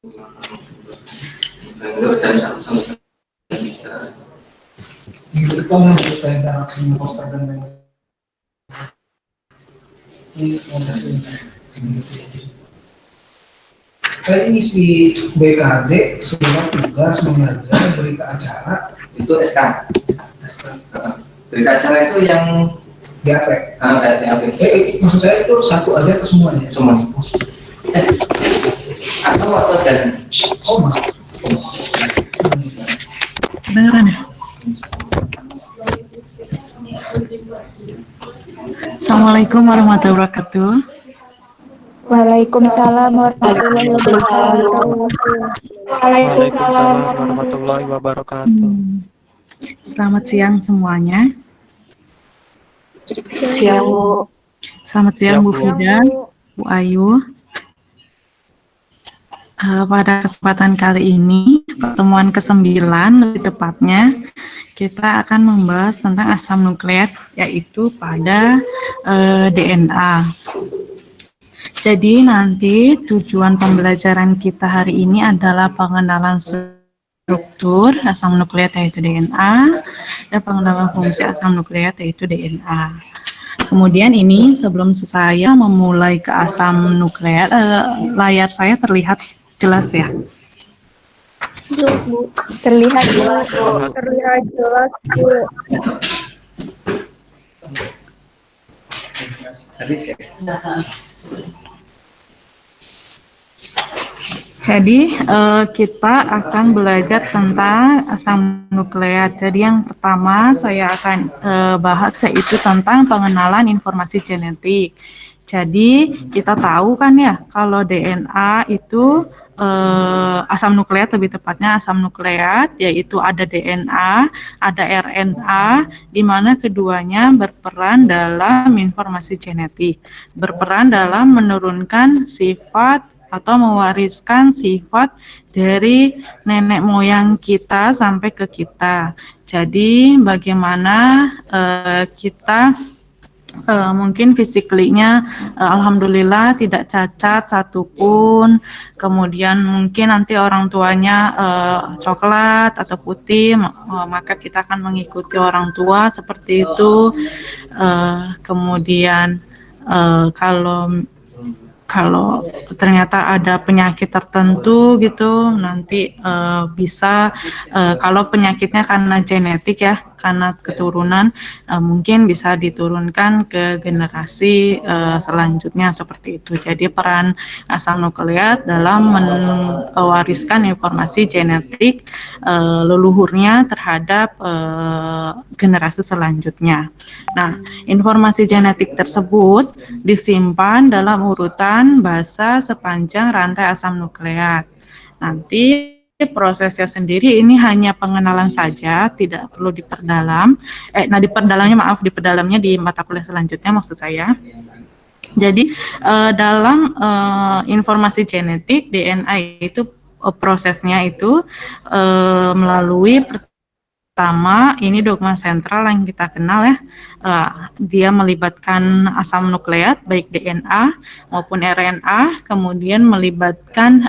Terus dari satu sampai tiga. Minggu depan harus saya interaksi dengan poster dan lain-lain. Ini saya isi BKD surat tugas mengajar berita acara Itu SK. Berita acara itu yang BAP. BAP. Maksud saya itu satu aja ke semuanya. Semua. Atau dan. Oh mas. Kedengeran ya? Assalamualaikum warahmatullahi wabarakatuh. Waalaikumsalam warahmatullahi wabarakatuh. Waalaikumsalam warahmatullahi wabarakatuh. Selamat siang semuanya. Siang Bu. Selamat siang Bu Fida, Bu Ayu. Pada kesempatan kali ini, pertemuan ke-9 lebih tepatnya, kita akan membahas tentang asam nukleat, yaitu pada DNA. Jadi nanti tujuan pembelajaran kita hari ini adalah pengenalan struktur asam nukleat yaitu DNA dan pengenalan fungsi asam nukleat yaitu DNA. Kemudian ini sebelum saya memulai ke asam nukleat, layar saya terlihat jelas ya? Bu. Terlihat jelas Bu. Terlihat jelas Bu. Jadi kita akan belajar tentang asam nukleat. Jadi yang pertama saya akan bahas yaitu tentang pengenalan informasi genetik. Jadi kita tahu kan ya kalau DNA itu asam nukleat, lebih tepatnya asam nukleat, yaitu ada DNA, ada RNA, di mana keduanya berperan dalam informasi genetik, berperan dalam menurunkan sifat atau mewariskan sifat dari nenek moyang kita sampai ke kita. Jadi bagaimana kita mungkin fisiklinya alhamdulillah tidak cacat satupun, kemudian mungkin nanti orang tuanya coklat atau putih, maka kita akan mengikuti orang tua seperti itu. Kemudian kalau ternyata ada penyakit tertentu gitu, nanti bisa kalau penyakitnya karena genetik ya, karena keturunan, mungkin bisa diturunkan ke generasi selanjutnya seperti itu. Jadi peran asam nukleat dalam mewariskan informasi genetik leluhurnya terhadap generasi selanjutnya. Nah, informasi genetik tersebut disimpan dalam urutan basa sepanjang rantai asam nukleat. Nanti prosesnya sendiri ini hanya pengenalan saja, tidak perlu diperdalam. Diperdalamnya di mata kuliah selanjutnya maksud saya. Jadi dalam informasi genetik DNA itu prosesnya itu melalui pertama, ini dogma sentral yang kita kenal ya, dia melibatkan asam nukleat, baik DNA maupun RNA, kemudian melibatkan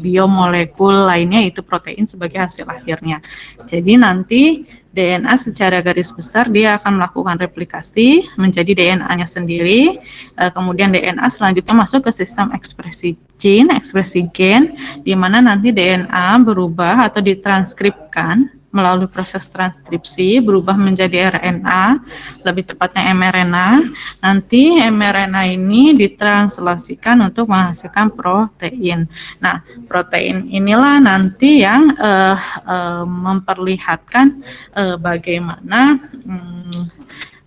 biomolekul lainnya, yaitu protein sebagai hasil akhirnya. Jadi nanti DNA secara garis besar dia akan melakukan replikasi menjadi DNA-nya sendiri, kemudian DNA selanjutnya masuk ke sistem ekspresi gen, di mana nanti DNA berubah atau ditranskripsikan melalui proses transkripsi berubah menjadi RNA, lebih tepatnya mRNA. Nanti mRNA ini ditranslasikan untuk menghasilkan protein. Nah, protein inilah nanti yang memperlihatkan bagaimana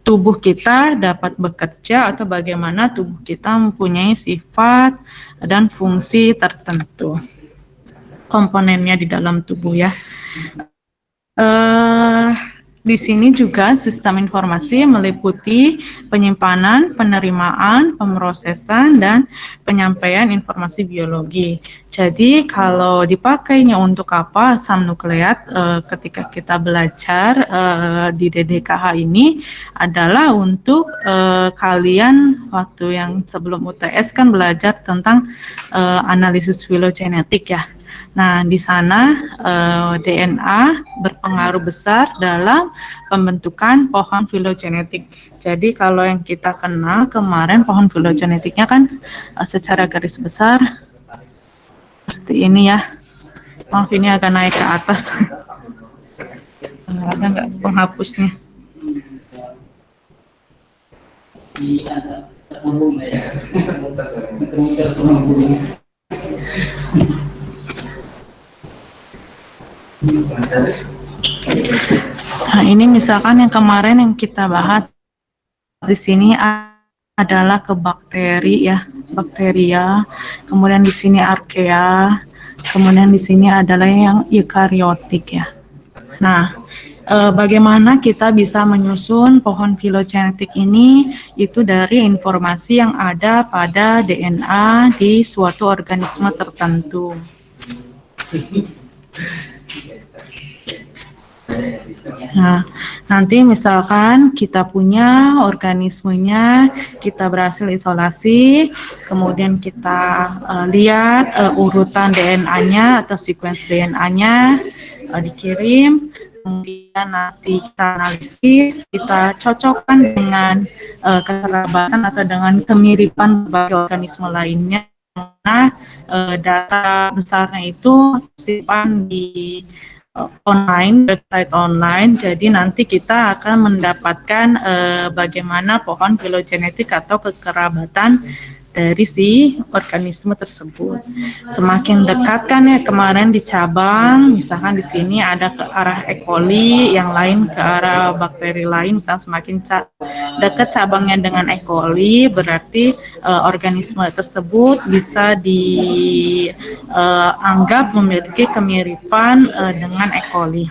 tubuh kita dapat bekerja atau bagaimana tubuh kita mempunyai sifat dan fungsi tertentu. Komponennya di dalam tubuh ya. Di sini juga sistem informasi meliputi penyimpanan, penerimaan, pemrosesan, dan penyampaian informasi biologi. Jadi kalau dipakainya untuk apa asam nukleat ketika kita belajar di DDKH ini adalah untuk kalian waktu yang sebelum UTS kan belajar tentang analisis filogenetik ya. Nah, di sana DNA berpengaruh besar dalam pembentukan pohon filogenetik. Jadi kalau yang kita kenal kemarin pohon filogenetiknya kan secara garis besar seperti ini ya. Maaf ini agak naik ke atas. Ada nggak penghapusnya? Nah, ini misalkan yang kemarin yang kita bahas di sini adalah ke bakteri ya, bakteria. Kemudian di sini archaea. Kemudian di sini adalah yang eukariotik ya. Nah, bagaimana kita bisa menyusun pohon filogenetik ini itu dari informasi yang ada pada DNA di suatu organisme tertentu. Nah, nanti misalkan kita punya organismenya, kita berhasil isolasi, kemudian kita lihat urutan DNA-nya atau sequence DNA-nya dikirim, kemudian nanti kita analisis, kita cocokkan dengan kekerabatan atau dengan kemiripan berbagai organisme lainnya. Nah, data besarnya itu disimpan di online, website online. Jadi nanti kita akan mendapatkan bagaimana pohon filogenetik atau kekerabatan dari si organisme tersebut. Semakin dekat kan ya kemarin di cabang, misalkan di sini ada ke arah E. coli, yang lain ke arah bakteri lain, misalkan semakin dekat cabangnya dengan E. coli, berarti organisme tersebut bisa dianggap memiliki kemiripan dengan E. coli.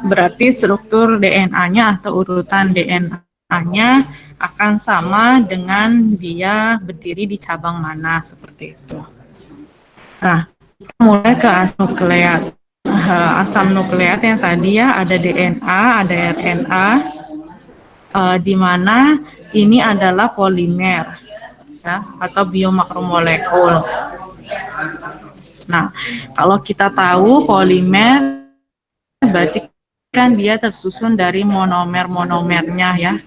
Berarti struktur DNA-nya atau urutan DNA-nya akan sama dengan dia berdiri di cabang mana, seperti itu. Nah, kita mulai ke asam nukleat. Asam nukleat yang tadi ya ada DNA, ada RNA, di mana ini adalah polimer ya, atau biomakromolekul. Nah, kalau kita tahu polimer berarti kan dia tersusun dari monomer-monomernya ya.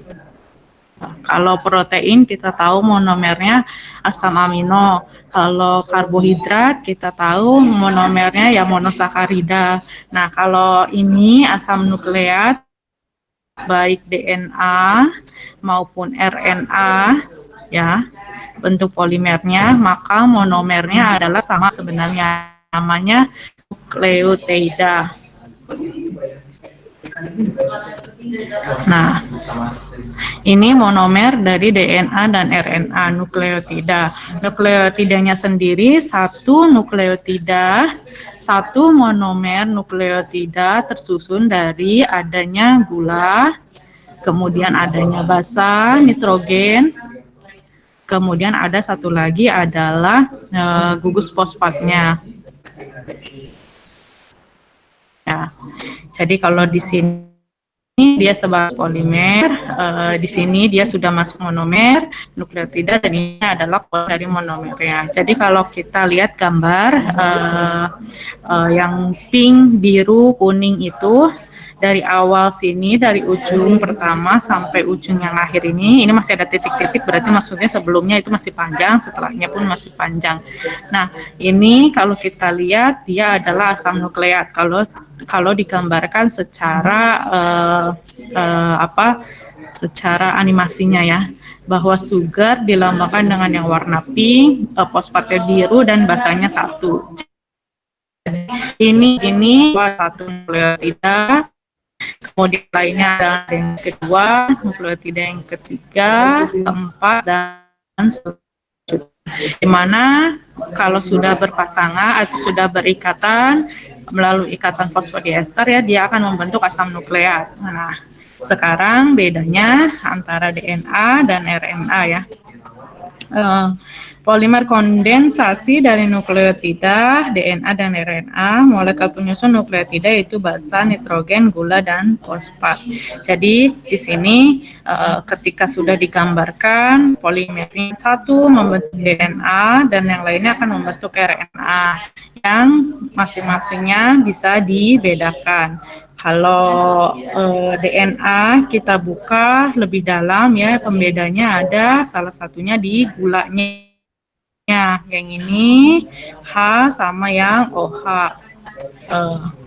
Kalau protein kita tahu monomernya asam amino. Kalau karbohidrat kita tahu monomernya ya monosakarida. Nah, kalau ini asam nukleat baik DNA maupun RNA ya, bentuk polimernya, maka monomernya adalah sama sebenarnya, namanya nukleotida. Nah, ini monomer dari DNA dan RNA, nukleotida. Nukleotidanya sendiri satu nukleotida, satu monomer nukleotida tersusun dari adanya gula, kemudian adanya basa, nitrogen, kemudian ada satu lagi adalah gugus fosfatnya. Ya, jadi kalau di sini dia sebagai polimer, di sini dia sudah masuk monomer, nukleotida, dan ini adalah dari monomernya. Jadi kalau kita lihat gambar yang pink, biru, kuning itu, dari awal sini, dari ujung pertama sampai ujung yang akhir ini masih ada titik-titik, berarti maksudnya sebelumnya itu masih panjang, setelahnya pun masih panjang. Nah, ini kalau kita lihat dia adalah asam nukleat. Kalau digambarkan secara secara animasinya ya, bahwa sugar dilambangkan dengan yang warna pink, fosfatnya biru, dan basanya satu. Ini satu nukleotida. Kemudian lainnya ada yang kedua, nukleotida yang ketiga, keempat, dan seterusnya. Di mana kalau sudah berpasangan atau sudah berikatan melalui ikatan fosfodiester ya, dia akan membentuk asam nukleat. Nah, sekarang bedanya antara DNA dan RNA ya. Polimer kondensasi dari nukleotida DNA dan RNA, molekul penyusun nukleotida itu basa, nitrogen, gula, dan fosfat. Jadi di sini ketika sudah digambarkan polimer satu membentuk DNA dan yang lainnya akan membentuk RNA yang masing-masingnya bisa dibedakan. Kalau DNA kita buka lebih dalam ya, pembedanya ada salah satunya di gulanya. Yang ini H sama yang OH.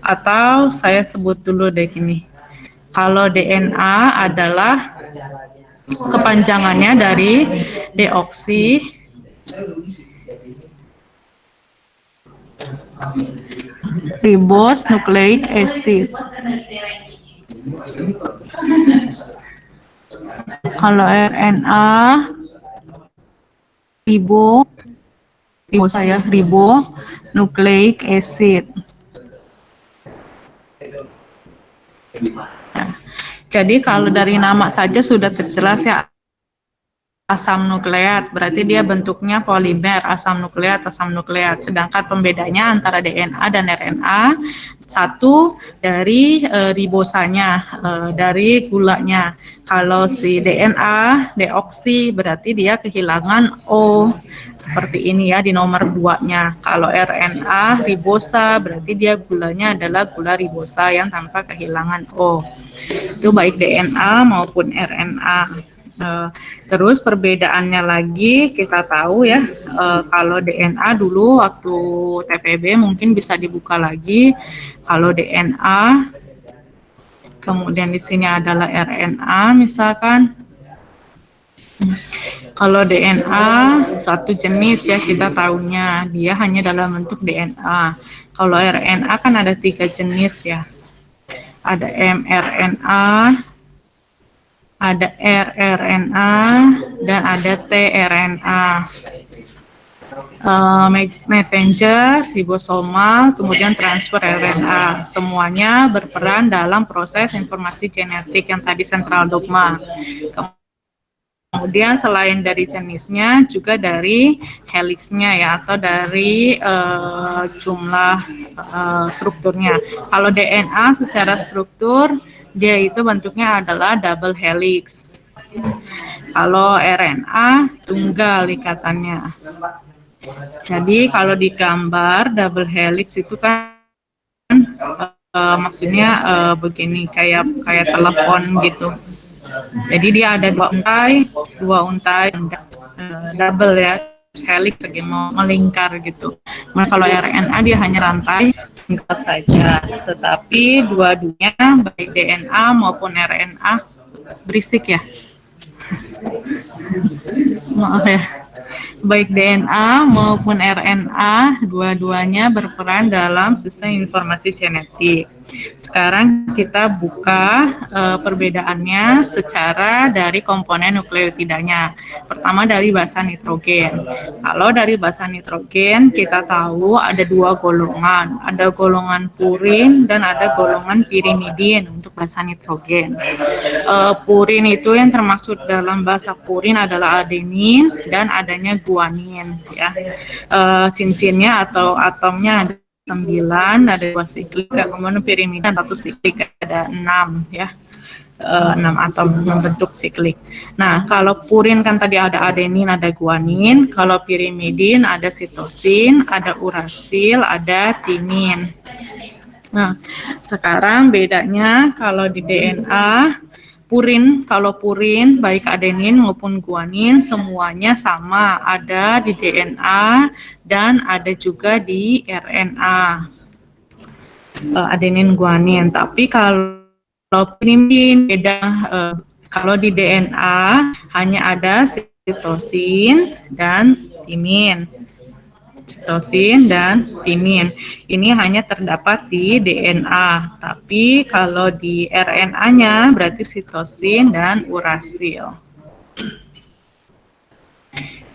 Atau saya sebut dulu deh gini. Kalau DNA adalah kepanjangannya dari deoksi ribose nucleic acid. Kalau RNA ribo nucleic acid. Nah, jadi kalau dari nama saja sudah terjelas ya, asam nukleat, berarti dia bentuknya polimer, asam nukleat. Sedangkan pembedanya antara DNA dan RNA, satu dari ribosanya, dari gulanya. Kalau si DNA, deoksi, berarti dia kehilangan O, seperti ini ya di nomor 2-nya. Kalau RNA, ribosa, berarti dia gulanya adalah gula ribosa yang tanpa kehilangan O. Itu baik DNA maupun RNA. Terus perbedaannya lagi kita tahu ya, kalau DNA dulu waktu TPB mungkin bisa dibuka lagi. Kalau DNA, kemudian di sini adalah RNA misalkan. Kalau DNA satu jenis ya kita tahunya, dia hanya dalam bentuk DNA. Kalau RNA kan ada 3 jenis ya, ada mRNA, ada rRNA, dan ada tRNA. Messenger, ribosomal, kemudian transfer RNA. Semuanya berperan dalam proses informasi genetik yang tadi sentral dogma. Kemudian selain dari jenisnya, juga dari helixnya ya, atau dari jumlah strukturnya. Kalau DNA secara struktur, dia itu bentuknya adalah double helix. Kalau RNA, tunggal ikatannya. Jadi kalau digambar double helix itu kan maksudnya begini, kayak telepon gitu. Jadi dia ada dua untai double ya, helix lagi mau melingkar gitu. Nah kalau RNA dia hanya rantai tunggal saja, tetapi dua-duanya baik DNA maupun RNA berisik ya. Maaf ya. Baik DNA maupun RNA, dua-duanya berperan dalam sistem informasi genetik. Sekarang kita buka perbedaannya secara dari komponen nukleotidanya. Pertama dari basa nitrogen. Kalau dari basa nitrogen kita tahu ada 2 golongan. Ada golongan purin dan ada golongan pirimidin untuk basa nitrogen. Purin itu yang termasuk dalam basa purin adalah adenin dan adanya guanin ya. Cincinnya atau atomnya ada 9, ada 2 siklik, kemudian pirimida 1 siklik, ada 6 ya. 6 atom membentuk siklik. Nah, kalau purin kan tadi ada adenin, ada guanin. Kalau pirimidin ada sitosin, ada urasil, ada timin. Nah, sekarang bedanya kalau di DNA, kalau purin baik adenin maupun guanin semuanya sama, ada di DNA dan ada juga di RNA. Adenin guanin, tapi kalau pirimidin beda. Kalau di DNA hanya ada sitosin dan timin. Sitosin dan timin. Ini hanya terdapat di DNA, tapi kalau di RNA-nya berarti sitosin dan urasil.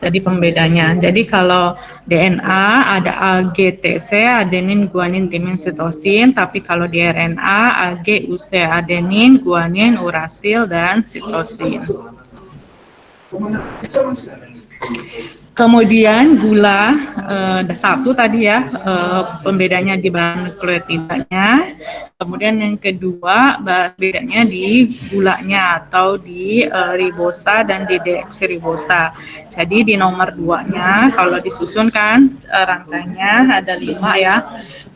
Jadi pembedanya. Jadi kalau DNA ada AGTC, adenin, guanin, timin, sitosin, tapi kalau di RNA AGUC, adenin, guanin, urasil, dan sitosin. Kemudian gula satu tadi ya, pembedanya di bahan nukleotidanya. Kemudian yang kedua bedanya di gulanya atau di ribosa dan di deoksiribosa. Jadi di nomor 2-nya kalau disusun kan rangkainya ada 5 ya.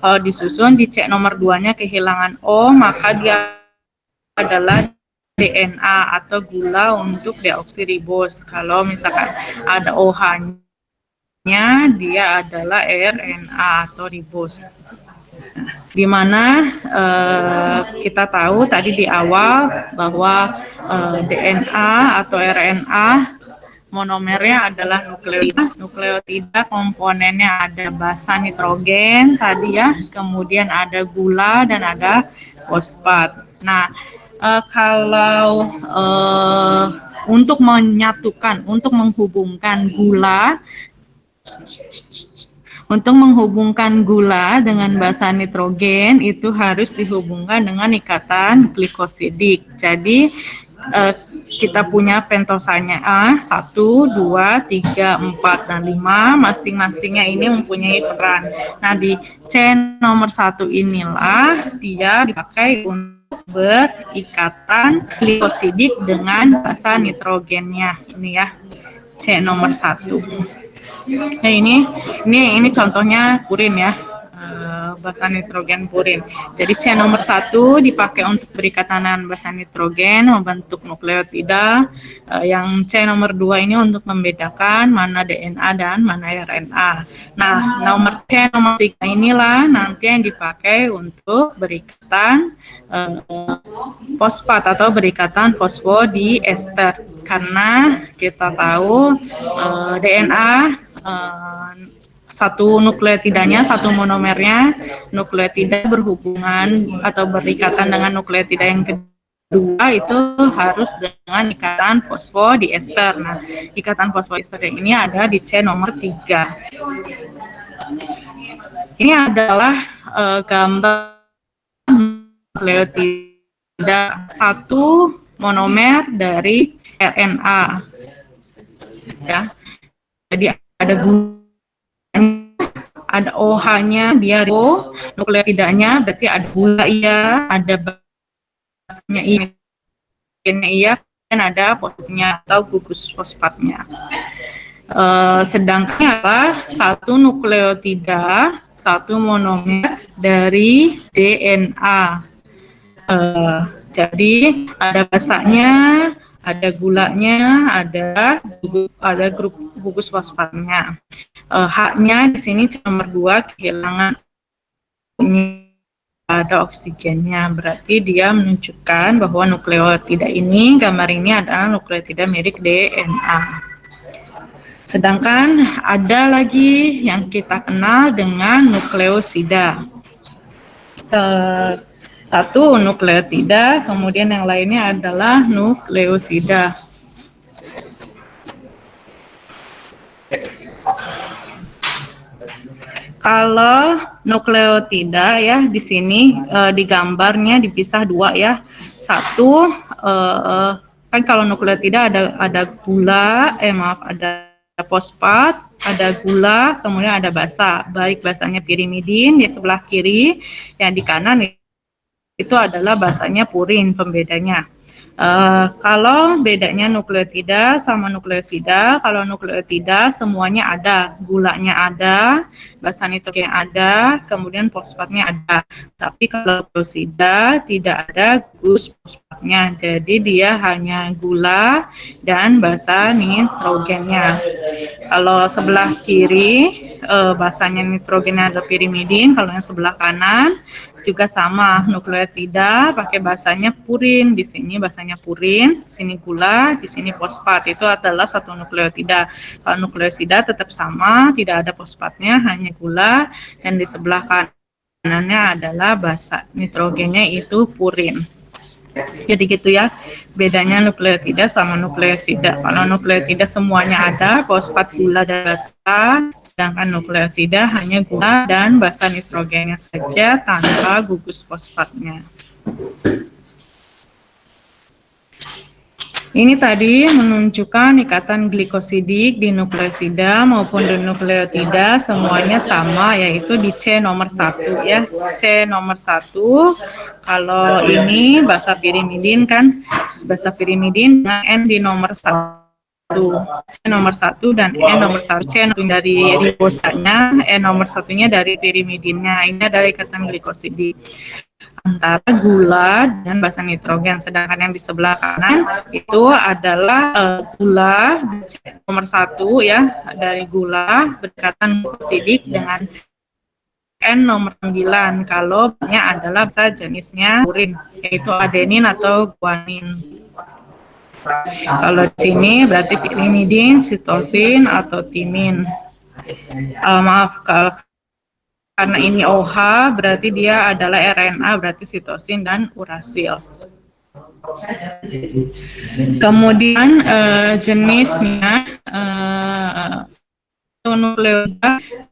Kalau disusun di C nomor 2-nya kehilangan O, maka dia adalah DNA atau gula untuk deoksiribos. Kalau misalkan ada OH-nya, dia adalah RNA atau ribos. Di mana kita tahu tadi di awal bahwa DNA atau RNA monomernya adalah nukleotida. Nukleotida komponennya ada basa nitrogen tadi ya, kemudian ada gula dan ada fosfat. Nah, kalau untuk menyatukan, untuk menghubungkan gula dengan basa nitrogen itu harus dihubungkan dengan ikatan glikosidik. Jadi kita punya pentosanya A, 1, 2, 3, 4, dan 5, masing-masingnya ini mempunyai peran. Nah, di C nomor 1 inilah dia dipakai untuk berikatan glikosidik dengan basa nitrogennya. Ini ya, C nomor 1. Nah, ini contohnya purin ya. Basa nitrogen purin. Jadi C nomor 1 dipakai untuk berikatan dengan basa nitrogen membentuk nukleotida. Yang C nomor 2 ini untuk membedakan mana DNA dan mana RNA. Nah, nomor C nomor 3 inilah nanti yang dipakai untuk berikatan fosfat atau berikatan fosfodiester. Karena kita tahu DNA satu nukleotidanya, satu monomernya, nukleotida berhubungan atau berikatan dengan nukleotida yang kedua itu harus dengan ikatan fosfodiester. Nah, ikatan fosfodiester ini ada di C nomor 3. Ini adalah gambar nukleotida satu monomer dari RNA. Ya. Jadi ada OH-nya, dia O, nukleotidanya berarti ada gula iya, ada basanya iya, dan ada fosfatnya atau gugus fosfatnya. Sedangkan adalah satu nukleotida, satu monomer dari DNA. Jadi ada basanya, ada gulanya, ada grup gugus fosfatnya. H-nya di sini nomor 2 kehilangan ada oksigennya, berarti dia menunjukkan bahwa nukleotida ini, gambar ini adalah nukleotida mirip DNA. Sedangkan ada lagi yang kita kenal dengan nukleosida. Satu nukleotida, kemudian yang lainnya adalah nukleosida. Kalau nukleotida ya di sini di gambarnya dipisah 2 ya. Satu kan kalau nukleotida ada gula, ada fosfat, ada gula, kemudian ada basa. Baik basanya pirimidin di sebelah kiri, yang di kanan itu adalah basanya purin pembedanya. Kalau bedanya nukleotida sama nukleosida, kalau nukleotida semuanya ada, gulanya ada, basa nitrogen ada, kemudian fosfatnya ada. Tapi kalau nukleosida tidak ada gugus fosfatnya, jadi dia hanya gula dan basa nitrogennya. Kalau sebelah kiri basanya nitrogennya ada pirimidin, kalau yang sebelah kanan juga sama, nukleotida pakai basanya purin, di sini basanya purin, sini gula, di sini fosfat, itu adalah satu nukleotida. Kalau nukleosida tetap sama, tidak ada fosfatnya, hanya gula, dan di sebelah kanannya adalah basa nitrogennya itu purin. Jadi gitu ya, bedanya nukleotida sama nukleosida. Kalau nukleotida semuanya ada, fosfat, gula, dan basa, sedangkan nukleosida hanya gula dan basa nitrogennya saja tanpa gugus fosfatnya. Ini tadi menunjukkan ikatan glikosidik di nukleosida maupun di nukleotida semuanya sama, yaitu di C nomor 1 ya. C nomor 1, kalau ini basa pirimidin kan, basa pirimidin dengan N di nomor 1. C nomor 1 dan E nomor 1. C dari ribosanya, E nomor 1-nya dari pirimidinnya. Ini adalah ikatan glikosidik antara gula dan basa nitrogen, sedangkan yang di sebelah kanan itu adalah gula nomor 1 ya, dari gula berdekatan glikosidik dengan N nomor 9, kalau nya adalah basa jenisnya urin, yaitu adenin atau guanin. Kalau di sini berarti pirimidin, sitosin atau timin. Maaf, kalau karena ini OH, berarti dia adalah RNA, berarti sitosin dan urasil. Kemudian jenisnya,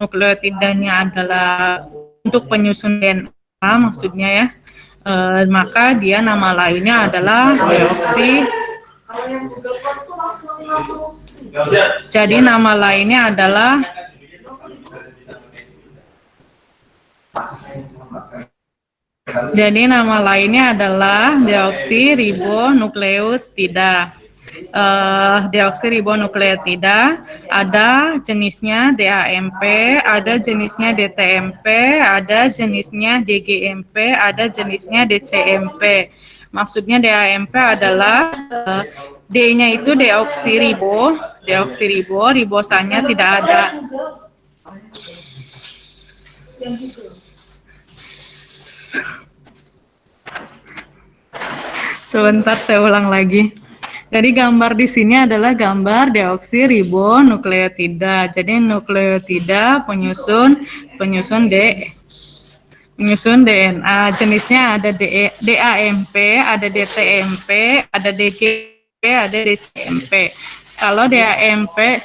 nukleotidanya adalah untuk penyusun DNA, maksudnya ya. Maka dia nama lainnya adalah deoksi. Jadi nama lainnya adalah deoksiribonukleotida. Deoksiribonukleotida ada jenisnya DAMP, ada jenisnya DTMP, ada jenisnya DGMP, ada jenisnya DCMP. Maksudnya DAMP adalah D-nya itu deoksiribo, ribosanya tidak ada. Sebentar, saya ulang lagi. Jadi gambar di sini adalah gambar deoksiribonukleotida. Jadi nukleotida penyusun DNA. Jenisnya ada DAMP, ada DTMP, ada DGMP, ada DCMP. Kalau DAMP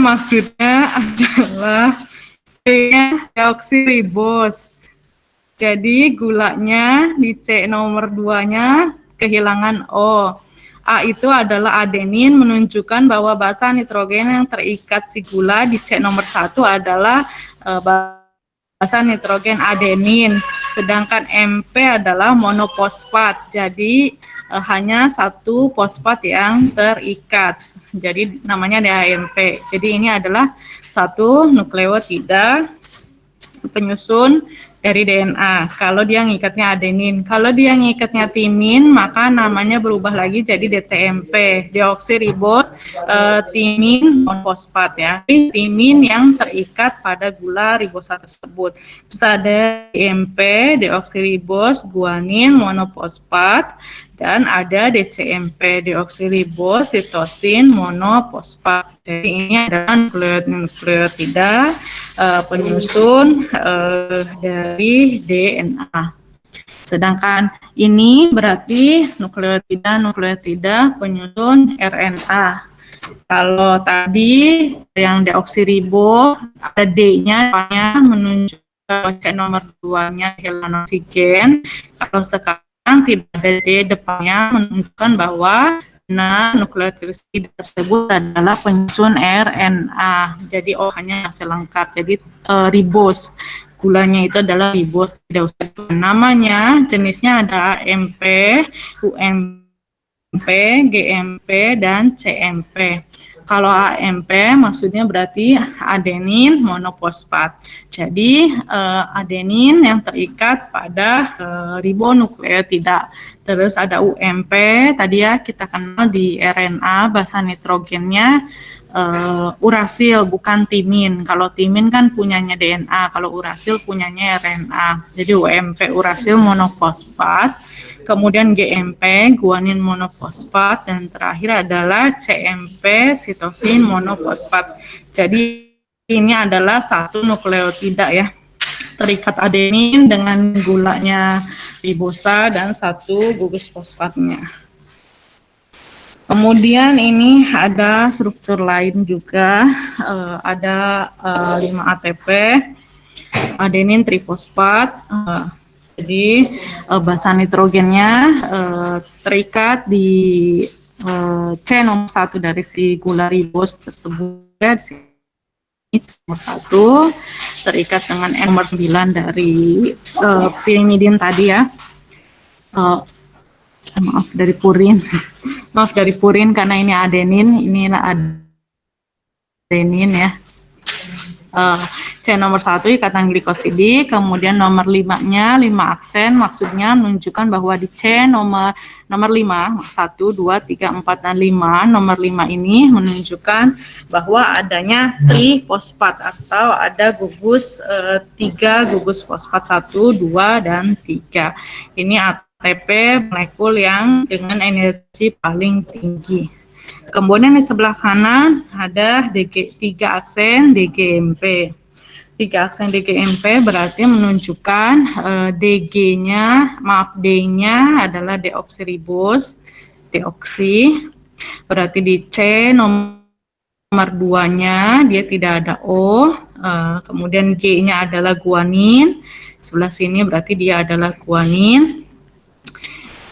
maksudnya adalah deoksiribos. Jadi gulanya di C nomor 2-nya kehilangan O. A itu adalah adenin, menunjukkan bahwa basa nitrogen yang terikat si gula di C nomor 1 adalah basa nitrogen adenin. Sedangkan MP adalah monofosfat. Jadi hanya satu fosfat yang terikat. Jadi namanya DAMP. Jadi ini adalah satu nukleotida penyusun dari DNA. Kalau dia ngikatnya adenin, kalau dia ngikatnya timin, maka namanya berubah lagi jadi DTMP, deoksiribos timin monofosfat ya. Timin yang terikat pada gula ribosa tersebut. Bisa ada DMP, deoksiribos guanin monofosfat, dan ada DCMP, deoksiribos sitosin monofosfat. Jadi ini adalah nukleotida penyusun dari DNA. Sedangkan ini berarti nukleotida penyusun RNA. Kalau tadi yang deoksiribo ada D-nya menunjukkan C nomor 2-nya kehilangan oksigen. Kalau sekarang tidak ada D depannya, menunjukkan bahwa nukleotida tersebut adalah penyusun RNA. Jadi O-nya masih lengkap. Jadi ribos. Gulanya itu adalah ribos. Tidak usah namanya, jenisnya ada AMP, UMP, GMP, dan CMP. Kalau AMP maksudnya berarti adenin monofosfat. Jadi adenin yang terikat pada ribonukleotida. Terus ada UMP, tadi ya kita kenal di RNA, basa nitrogennya urasil bukan timin. Kalau timin kan punyanya DNA, kalau urasil punyanya RNA. Jadi UMP urasil monofosfat. Kemudian GMP, guanin monofosfat, dan terakhir adalah CMP, sitosin monofosfat. Jadi ini adalah satu nukleotida ya. terikat adenin dengan gulanya ribosa dan 1 gugus fosfatnya. Kemudian ini ada struktur lain juga, ada 5 ATP, adenin trifosfat. Jadi basa nitrogennya terikat di C nomor 1 dari si gula ribos tersebut. Di sini nomor 1 terikat dengan N nomor 9 dari pirimidin tadi ya. Maaf dari purin. Maaf dari purin karena ini adenin, inilah adenin ya. C nomor 1 ikatan glikosidik, kemudian nomor 5-nya 5 aksen, maksudnya menunjukkan bahwa di C nomor 5, 1, 2, 3, 4, dan 5, nomor 5 ini menunjukkan bahwa adanya trifosfat atau ada gugus 3 gugus fosfat 1, 2, dan 3. Ini ATP molekul yang dengan energi paling tinggi. Kemudian di sebelah kanan ada 3 aksen DGMP. 3 aksen DGMP berarti menunjukkan D-nya adalah deoksiribos, deoksi. Berarti di C nomor 2-nya dia tidak ada O, kemudian G-nya adalah guanin. Sebelah sini berarti dia adalah guanin.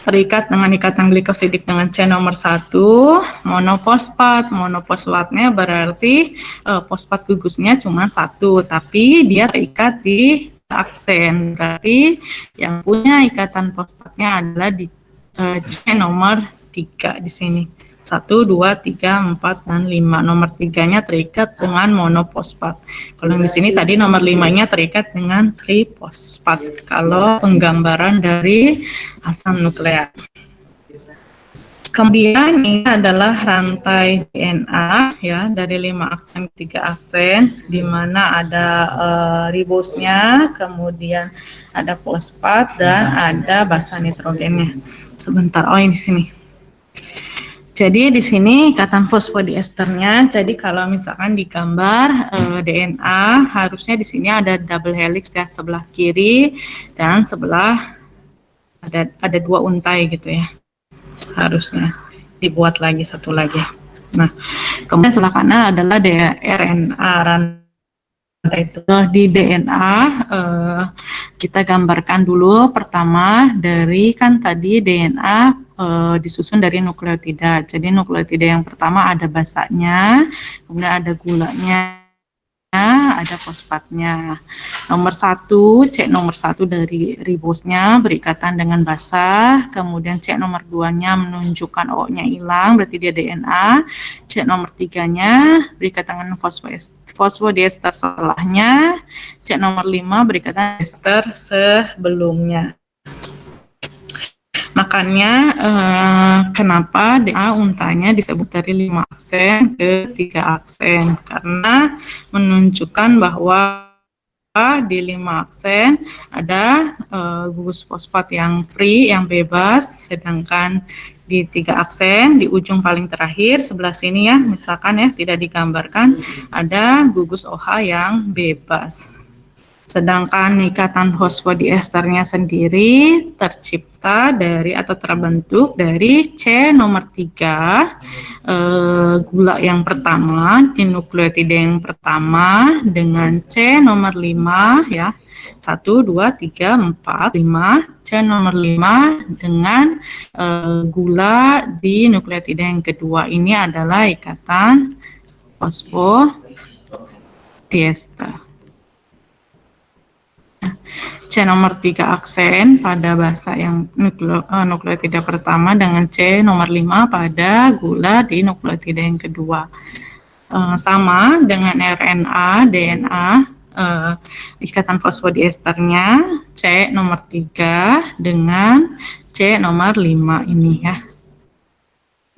Terikat dengan ikatan glikosidik dengan C nomor 1, monofosfat. Monofosfatnya berarti fosfat gugusnya cuma 1, tapi dia terikat di aksen. Berarti yang punya ikatan fosfatnya adalah di C nomor 3 di sini. 1, 2, 3, 4, dan 5. Nomor 3-nya terikat dengan monofosfat. Kalau yang di sini tadi nomor 5-nya terikat dengan trifosfat. Kalau penggambaran dari asam nukleat. Kemudian ini adalah rantai DNA ya dari 5 aksen ke 3 aksen, di mana ada ribosnya, kemudian ada fosfat dan ada basa nitrogennya. Sebentar, oh ini di sini. Jadi di sini ikatan fosfodiesternya. Jadi kalau misalkan digambar DNA, harusnya di sini ada double helix ya, sebelah kiri dan sebelah ada 2 untai gitu ya. Harusnya dibuat lagi satu lagi. Nah, kemudian sebelah kanan adalah RNA rantai itu. Di DNA kita gambarkan dulu pertama dari kan tadi DNA disusun dari nukleotida. Jadi nukleotida yang pertama ada basanya, kemudian ada gulanya, ada fosfatnya. Nomor 1, C nomor 1 dari ribosnya berikatan dengan basa, kemudian C nomor 2-nya menunjukkan O-nya hilang, berarti dia DNA. C nomor 3-nya berikatan dengan fosfodiester setelahnya, C nomor 5 berikatan ester sebelumnya. Makanya kenapa DNA untanya disebut dari 5 aksen ke 3 aksen, karena menunjukkan bahwa di 5 aksen ada gugus fosfat yang free, yang bebas, sedangkan di 3 aksen di ujung paling terakhir sebelah sini ya, misalkan ya tidak digambarkan, ada gugus OH yang bebas. Sedangkan ikatan fosfodiesternya sendiri tercipta dari atau terbentuk dari C nomor 3 gula yang pertama di nukleotida yang pertama dengan C nomor 5 ya. 1, 2, 3, 4, 5. C nomor 5 dengan gula di nukleotida yang kedua. Ini adalah ikatan fosfodiester. C nomor 3 aksen pada basa yang nukleotida pertama dengan C nomor 5 pada gula di nukleotida yang kedua. Sama dengan RNA, DNA, ikatan fosfodiesternya C nomor 3 dengan C nomor 5 ini ya.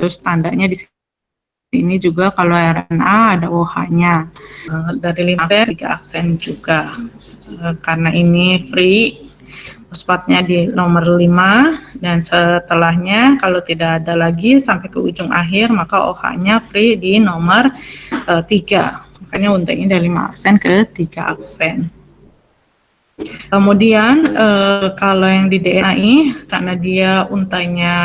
Terus tandanya di sini juga kalau RNA ada OH-nya. Dari 5 aksen 3 aksen juga. Karena ini free, fosfatnya di nomor 5 dan setelahnya kalau tidak ada lagi sampai ke ujung akhir maka OH-nya free di nomor 3. Makanya untainya dari 5 aksen ke 3 aksen. Kemudian kalau yang di DNAI karena dia untainya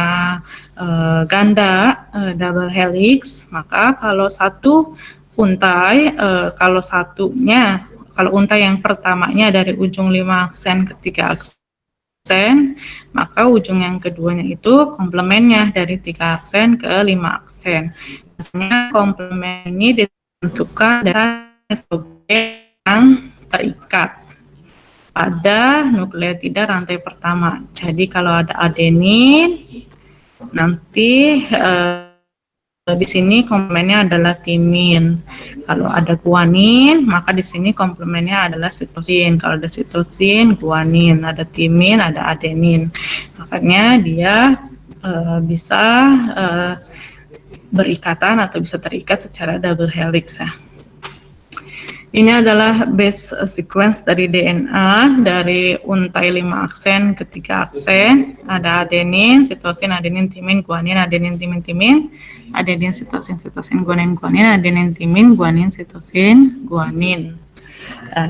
ganda double helix, maka kalau satu untai kalau untai yang pertamanya dari ujung 5 aksen ke 3 aksen, maka ujung yang keduanya itu komplemennya dari 3 aksen ke 5 aksen. Biasanya komplemen ini ditentukan dari yang terikat pada nukleotida rantai pertama. Jadi kalau ada adenin, nanti di sini komplemennya adalah timin. Kalau ada guanin, maka di sini komplemennya adalah sitosin. Kalau ada sitosin, guanin, ada timin, ada adenin. Makanya dia bisa berikatan atau bisa terikat secara double helix ya. Ini adalah base sequence dari DNA dari untai 5 aksen ke 3 aksen. Ada adenin, sitosin, adenin, timin, guanin, adenin, timin, timin, adenin, sitosin, sitosin, guanin, guanin, adenin, timin, guanin, sitosin, guanin.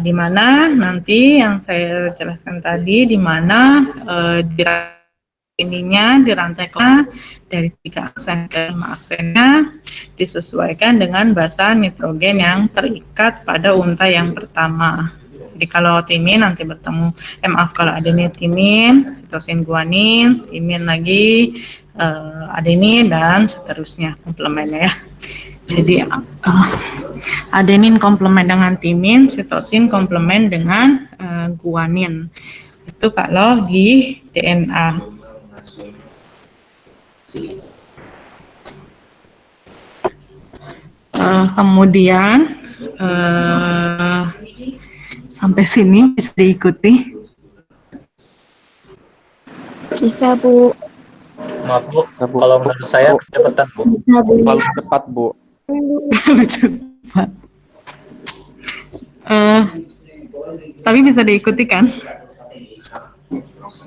Di mana nanti yang saya jelaskan tadi, di mana ininya di rantai dari 3 aksen ke 5 aksennya disesuaikan dengan basa nitrogen yang terikat pada untai yang pertama. Jadi kalau timin nanti bertemu, kalau adenin timin, sitosin guanin, timin lagi adenin dan seterusnya komplemennya ya. Jadi adenin komplemen dengan timin, sitosin komplemen dengan guanin. Itu kalau di DNA. Kemudian sampai sini bisa diikuti. Bisa, Bu. Maaf Bu, kalau menurut saya kecepatan Bu. Bisa, Bu. Paling cepat, Bu. Cepat. Tapi bisa diikuti kan?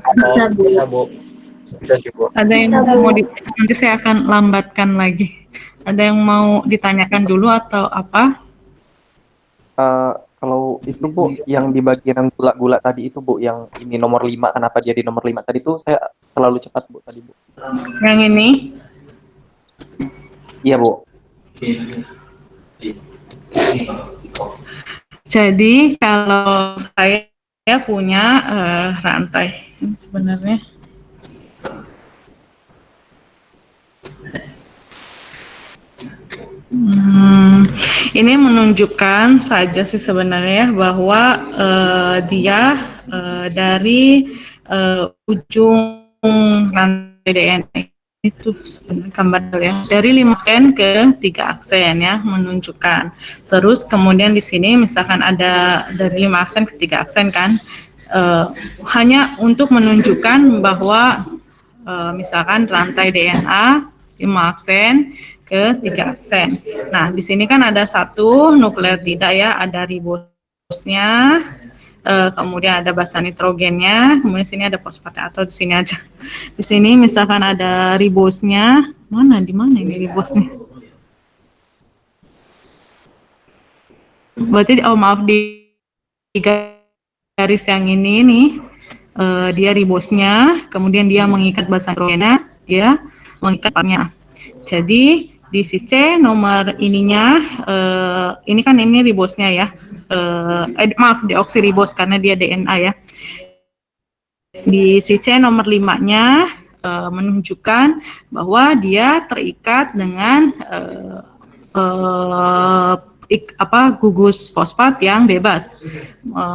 Oh, bisa Bu. Bisa sih Bu. Ada yang mau nanti saya akan lambatkan lagi. Ada yang mau ditanyakan dulu atau apa? Kalau itu Bu, yang di bagian gula-gula tadi itu Bu, yang ini nomor 5, kenapa dia di nomor 5 tadi itu saya terlalu cepat Bu tadi Bu. Yang ini? Iya Bu. Jadi kalau saya punya rantai ini sebenarnya. Ini menunjukkan saja sih sebenarnya bahwa dia dari ujung rantai DNA itu gambar ya dari 5 aksen ke 3 aksen ya menunjukkan. Terus kemudian di sini misalkan ada dari 5 aksen ke 3 aksen kan hanya untuk menunjukkan bahwa misalkan rantai DNA 5 aksen ke 3 aksen. Nah, di sini kan ada satu nukleotida ya, ada ribosnya, kemudian ada basa nitrogennya, kemudian di sini ada fosfatnya atau di sini aja. Di sini misalkan ada ribosnya, di mana ini ribosnya? Berarti maaf di garis yang ini nih, dia ribosnya, kemudian dia mengikat basa nitrogennya, dia mengikat fosfatnya. Jadi di si C nomor ininya, ini kan ini ribosnya ya, maaf deoksiribos karena dia DNA ya. Di si C nomor 5-nya menunjukkan bahwa dia terikat dengan gugus fosfat yang bebas.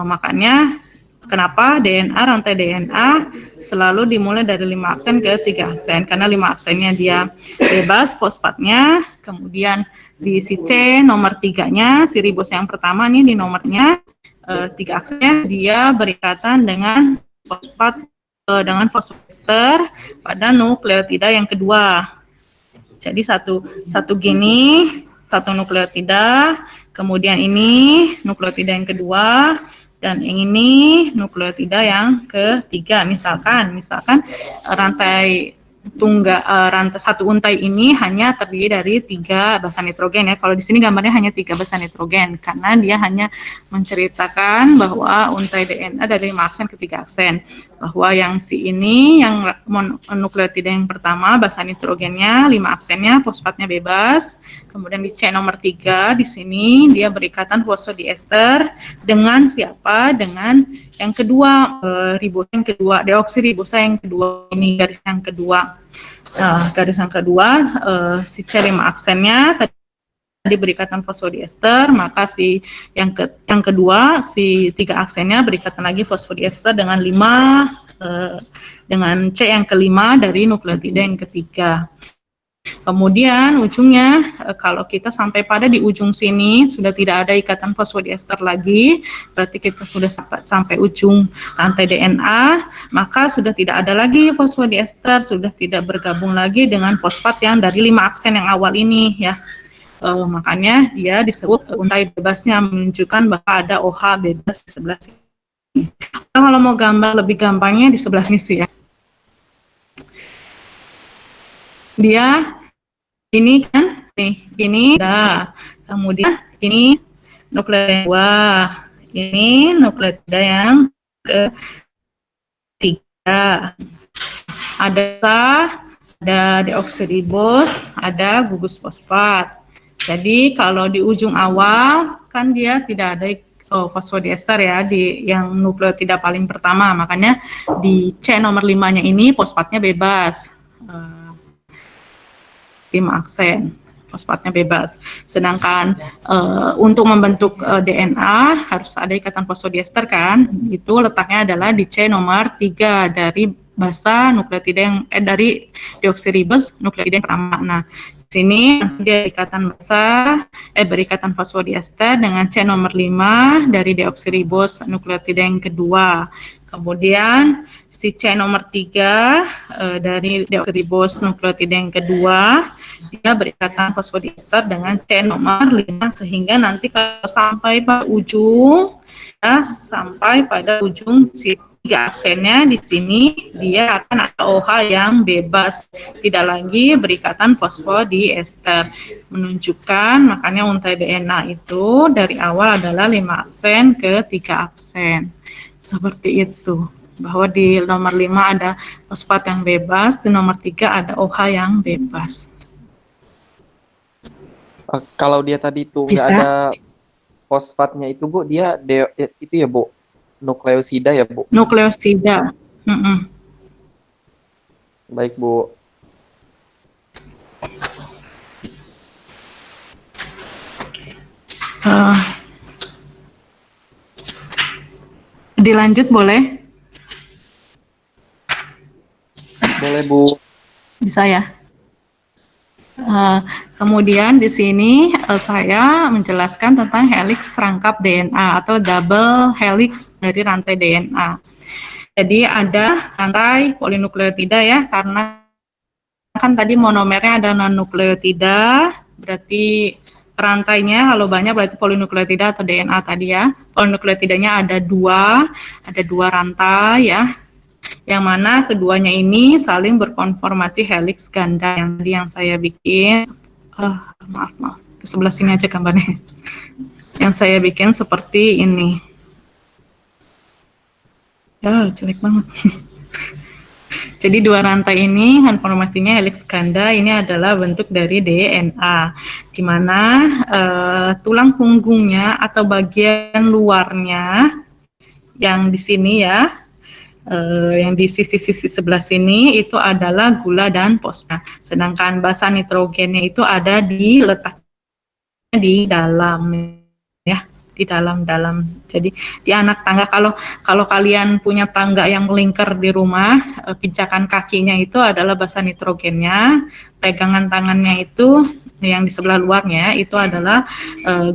Makanya kenapa rantai DNA selalu dimulai dari 5 aksen ke 3 aksen, karena 5 aksennya dia bebas fosfatnya, kemudian di si C nomor 3-nya, si ribos yang pertama nih di nomornya 3 aksennya dia berikatan dengan fosfatester pada nukleotida yang kedua. Jadi satu gini, satu nukleotida, kemudian ini nukleotida yang kedua, dan yang ini nukleotida yang ketiga. Misalkan rantai rantai satu untai ini hanya terdiri dari 3 basa nitrogen ya. Kalau di sini gambarnya hanya 3 basa nitrogen karena dia hanya menceritakan bahwa untai DNA dari 5 aksen ke 3 aksen. Bahwa yang si ini yang nukleotida yang pertama basa nitrogennya 5 aksennya fosfatnya bebas. Kemudian di C nomor 3 di sini dia berikatan fosfodiester dengan siapa? Dengan yang kedua ribosa yang kedua, deoksiribosa yang kedua ini garis yang kedua. Garis yang kedua si C5 aksennya tadi berikatan fosfodiester, maka si yang kedua si 3 aksennya berikatan lagi fosfodiester dengan 5 dengan C yang kelima dari nukleotida yang ketiga. Kemudian ujungnya kalau kita sampai pada di ujung sini sudah tidak ada ikatan fosfodiester lagi, berarti kita sudah sampai ujung rantai DNA, maka sudah tidak ada lagi fosfodiester, sudah tidak bergabung lagi dengan fosfat yang dari 5 aksen yang awal ini ya. Makanya dia disebut untai bebasnya, menunjukkan bahwa ada OH bebas di sebelah sini. Kalau mau gambar lebih gampangnya di sebelah sini sih ya. Dia ini kan ini kemudian ini nukleotida 2, ini nukleotida yang ketiga, ada deoksiribos, ada gugus fosfat. Jadi kalau di ujung awal kan dia tidak ada fosfodiester ya di yang nukleotida paling pertama, makanya di C nomor 5-nya ini fosfatnya bebas. 5 aksen, fosfatnya bebas. Sedangkan untuk membentuk DNA harus ada ikatan fosfodiester kan, itu letaknya adalah di C nomor 3 dari basa nukleotida yang dari deoksiribos nukleotida yang pertama. Nah, di sini dia berikatan fosfodiester dengan C nomor 5 dari deoksiribos nukleotida yang kedua. Kemudian si C nomor 3 dari deoksiribos nukleotida yang kedua, dia berikatan fosfodiester dengan C nomor 5 sehingga nanti kalau sampai pada ujung si 3 aksennya di sini dia akan ada OH yang bebas, tidak lagi berikatan fosfodiester, menunjukkan makanya untai DNA itu dari awal adalah 5 aksen ke 3 aksen. Seperti itu, bahwa di nomor 5 ada fosfat yang bebas, di nomor 3 ada OH yang bebas. Kalau dia tadi itu nggak ada fosfatnya itu Bu, dia itu ya Bu, nukleosida ya Bu? Nukleosida. Baik Bu. Dilanjut boleh? Boleh Bu. Bisa ya. Kemudian di sini saya menjelaskan tentang helix rangkap DNA atau double helix dari rantai DNA. Jadi ada rantai polinukleotida ya, karena kan tadi monomernya ada non-nukleotida, berarti rantainya kalau banyak berarti polinukleotida atau DNA tadi ya. Polinukleotidanya ada dua rantai ya, yang mana keduanya ini saling berkonformasi helix ganda yang saya bikin. Maaf, ke sebelah sini aja gambarnya. Yang saya bikin seperti ini. Ya, jelek banget. Jadi dua rantai ini konformasinya helix ganda, ini adalah bentuk dari DNA, di mana tulang punggungnya atau bagian luarnya yang di sini ya, yang di sisi-sisi sebelah sini itu adalah gula dan fosfat. Sedangkan basa nitrogennya itu ada di letaknya di dalam ya, di dalam. Jadi di anak tangga, kalau kalian punya tangga yang melingkar di rumah, pijakan kakinya itu adalah basa nitrogennya, pegangan tangannya itu yang di sebelah luarnya itu adalah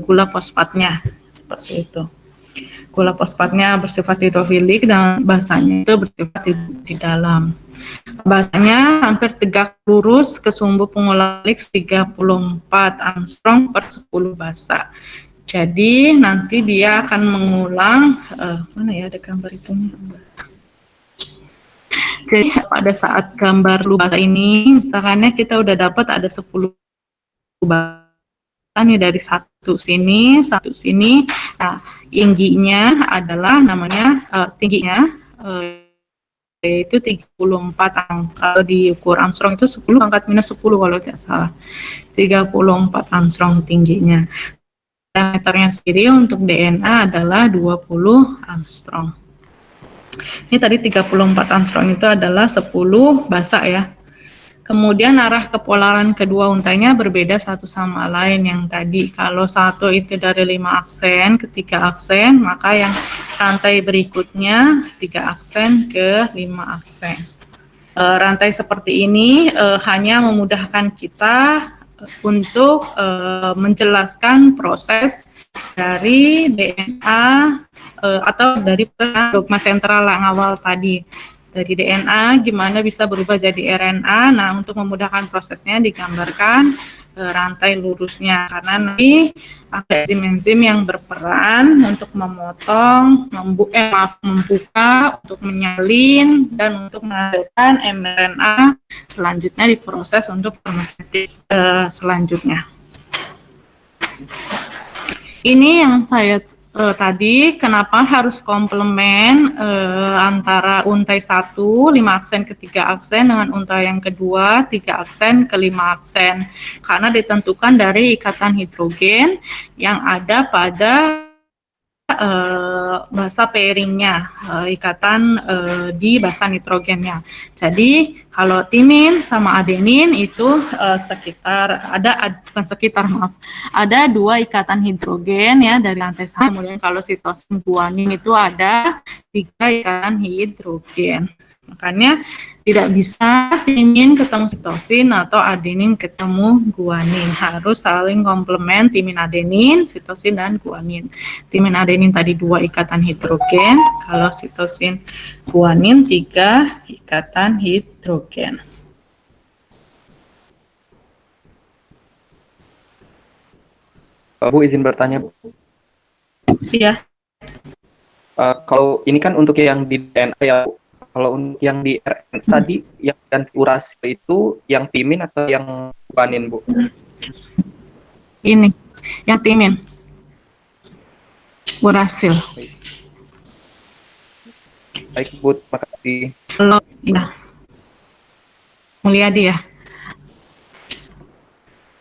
gula fosfatnya, seperti itu. Gula fosfatnya bersifat hidrofilik dan basanya itu bersifat di dalam. Basanya hampir tegak lurus ke sumbu pengulang helix 34 angstrom per 10 basa. Jadi nanti dia akan mengulang, mana ya ada gambar itunya. Jadi pada saat gambar lubang ini, misalkannya kita udah dapat ada 10 lubang nih dari satu sini. Nah, tingginya adalah namanya tingginya yaitu 34 kalau diukur Armstrong itu 10 pangkat minus 10 kalau tidak salah. 34 Armstrong tingginya. Diameternya sendiri untuk DNA adalah 20 Armstrong. Ini tadi 34 Armstrong itu adalah 10 basa ya. Kemudian arah kepolaran kedua untainya berbeda satu sama lain yang tadi. Kalau satu itu dari 5 aksen ke 3 aksen, maka yang rantai berikutnya 3 aksen ke 5 aksen. Rantai seperti ini hanya memudahkan kita untuk menjelaskan proses dari DNA atau dari dogma sentral yang awal tadi. Dari DNA gimana bisa berubah jadi RNA. Nah, untuk memudahkan prosesnya digambarkan rantai lurusnya, karena nanti ada enzim-enzim yang berperan untuk memotong, membuka, untuk menyalin, dan untuk menghasilkan mRNA selanjutnya diproses untuk farmasetik selanjutnya. Ini yang saya tadi, kenapa harus komplement antara untai 1, 5 aksen ke 3 aksen dengan untai yang kedua, 3 aksen ke 5 aksen. Karena ditentukan dari ikatan hidrogen yang ada pada basa pairingnya, ikatan di basa nitrogennya. Jadi kalau timin sama adenin itu ada 2 ikatan hidrogen ya dari lantai satu. Kemudian kalau sitosin guanin itu ada 3 ikatan hidrogen. Makanya tidak bisa timin ketemu sitosin atau adenin ketemu guanin. Harus saling komplement, timin adenin, sitosin, dan guanin. Timin adenin tadi 2 ikatan hidrogen, kalau sitosin guanin 3 ikatan hidrogen. Bu, izin bertanya, Bu. Iya. Kalau ini kan untuk yang di DNA ya, Bu. Kalau untuk yang di RNA tadi, yang ganti urasil itu yang timin atau yang guanin, Bu? Ini, yang timin. Urasil. Baik, Bu, terima kasih. Kalau, ya. Mulyadi ya.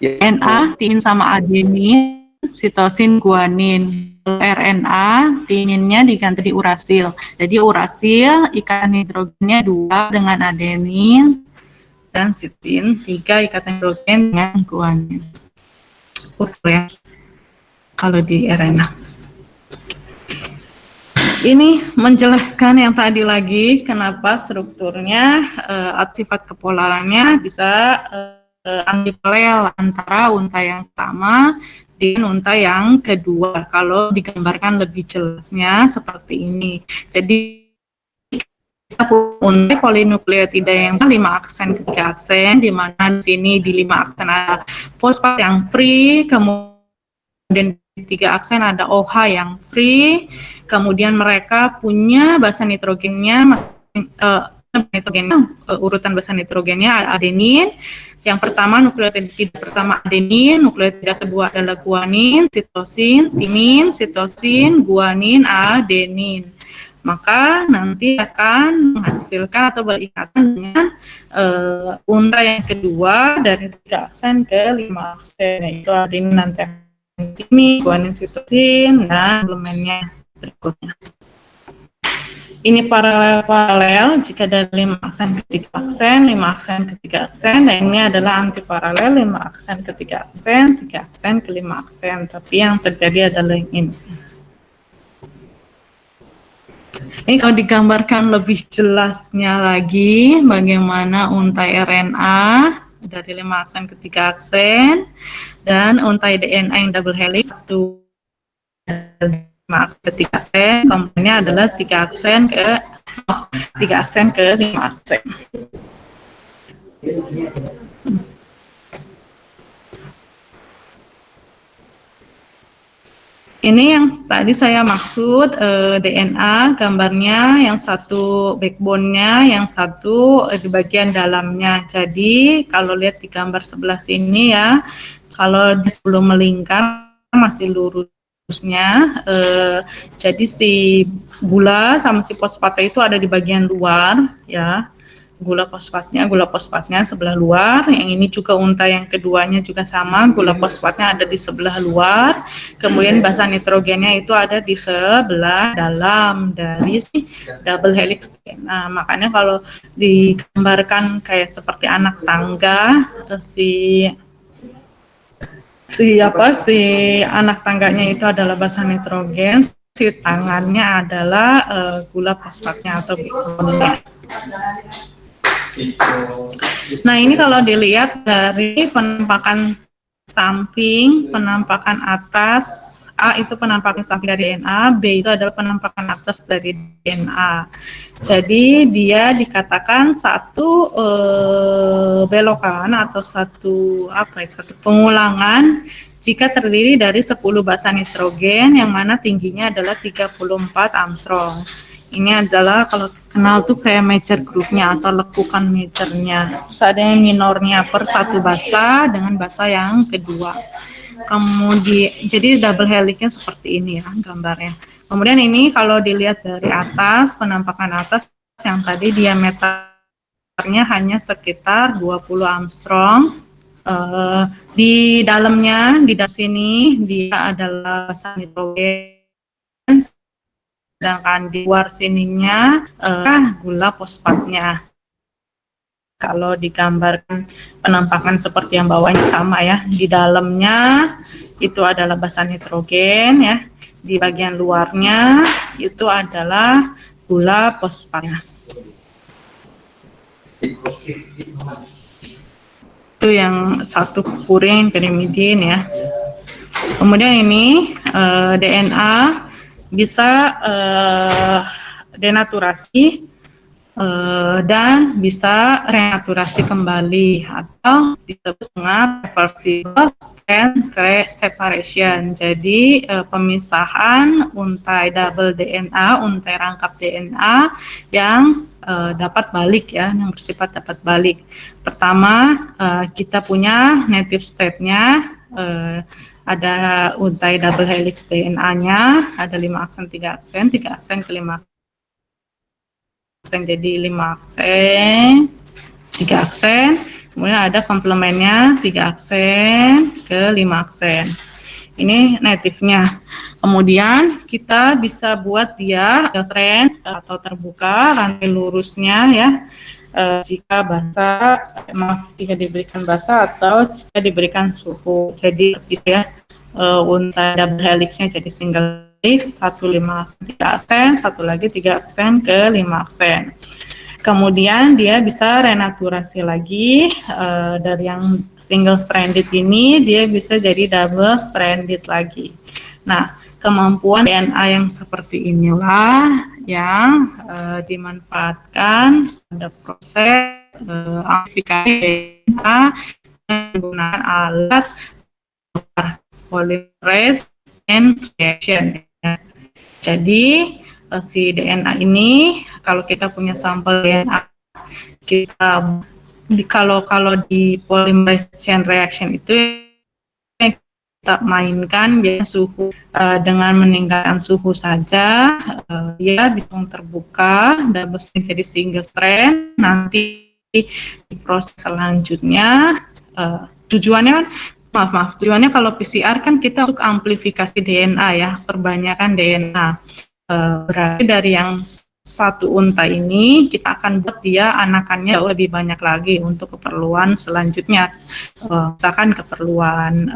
RNA, timin sama adenin, sitosin, guanin. RNA, timinnya diganti di urasil. Jadi urasil, ikatan hidrogennya 2 dengan adenin, dan sitin, 3 ikatan hidrogen dengan guanin. Ya, kalau di RNA. Ini menjelaskan yang tadi lagi, kenapa strukturnya, sifat kepolarannya bisa antiparalel antara untai yang pertama dengan untai yang kedua. Kalau digambarkan lebih jelasnya seperti ini. Jadi untai polinukleotida yang 5 aksen ke 3 aksen, di mana di sini di 5 aksen ada fosfat yang free, kemudian di 3 aksen ada OH yang free, kemudian mereka punya basa nitrogennya, urutan basa nitrogennya adenin. Yang pertama nukleotida pertama adenin, nukleotida kedua adalah guanin, sitosin, timin, sitosin, guanin, adenin. Maka nanti akan menghasilkan atau berikatan dengan untai yang kedua dari 3 aksen ke 5 aksen, yaitu adenin, nanti timin, guanin, sitosin, dan elemennya berikutnya. Ini paralel jika dari 5 aksen ke 3 aksen, 5 aksen ke 3 aksen, dan ini adalah antiparalel 5 aksen ke 3 aksen, 3 aksen ke 5 aksen, tapi yang terjadi adalah yang ini. Ini kalau digambarkan lebih jelasnya lagi, bagaimana untai RNA dari 5 aksen ke 3 aksen, dan untai DNA yang double helix 1 ketika aksen, komponennya adalah 3 aksen ke 5 aksen. Ini yang tadi saya maksud DNA gambarnya, yang satu backbone-nya, yang satu di bagian dalamnya. Jadi kalau lihat di gambar sebelah sini ya, kalau sebelum melingkar masih lurusnya, jadi si gula sama si fosfatnya itu ada di bagian luar ya. Gula fosfatnya sebelah luar, yang ini juga untai yang keduanya juga sama, gula fosfatnya ada di sebelah luar, kemudian basa nitrogennya itu ada di sebelah dalam dari si double helix. Nah, makanya kalau digambarkan kayak seperti anak tangga, si anak tangganya itu adalah basa nitrogen, si tangannya adalah gula fosfatnya atau backbone-nya. Nah, ini kalau dilihat dari penampakan samping, penampakan atas, A itu penampakan samping dari DNA, B itu adalah penampakan atas dari DNA. Jadi dia dikatakan satu belokan atau satu pengulangan jika terdiri dari 10 basa nitrogen yang mana tingginya adalah 34 Armstrong. Ini adalah kalau kenal tuh kayak major groove-nya atau lekukan majornya. Terus ada yang minornya per satu basa dengan basa yang kedua. Kemudian jadi double helix-nya seperti ini ya gambarnya. Kemudian ini kalau dilihat dari atas, penampakan atas yang tadi diameternya hanya sekitar 20 Armstrong. Di dalamnya, di dalam sini dia adalah basa nitrogen, sedangkan di luar sininya gula fosfatnya. Kalau digambarkan penampakan seperti yang bawahnya sama ya, di dalamnya itu adalah basa nitrogen ya, di bagian luarnya itu adalah gula fosfatnya. Itu yang satu puring pirimidin ya. Kemudian ini DNA bisa denaturasi dan bisa renaturasi kembali atau disebut dengan reversible strand separation. Jadi pemisahan untai double DNA, untai rangkap DNA yang dapat balik ya, yang bersifat dapat balik. Pertama kita punya native state-nya, ada untai double helix DNA-nya, ada 5 aksen, 3 aksen, 3 aksen ke 5 aksen, jadi 5 aksen, 3 aksen, kemudian ada komplemennya 3 aksen ke 5 aksen. Ini native-nya. Kemudian kita bisa buat dia strand atau terbuka, rantai lurusnya ya, jika jika diberikan basa atau jika diberikan suhu. Jadi gitu ya, untai double helixnya jadi single helix, 5 aksen, 3 aksen, satu lagi 3 aksen ke 5 aksen. Kemudian dia bisa renaturasi lagi, dari yang single stranded ini dia bisa jadi double stranded lagi. Nah, kemampuan DNA yang seperti inilah yang dimanfaatkan pada proses amplifikasi DNA menggunakan alat polymerase chain reaction. Jadi si DNA ini, kalau kita punya sampel DNA, kita kalau di polymerase chain reaction itu kita mainkan biasanya suhu, dengan meningkatkan suhu saja dia bisa terbuka dan jadi single strand. Nanti di proses selanjutnya tujuannya tujuannya kalau PCR kan kita untuk amplifikasi DNA ya, perbanyakan DNA. Berarti dari yang satu unta ini kita akan buat dia anakannya jauh lebih banyak lagi untuk keperluan selanjutnya, misalkan keperluan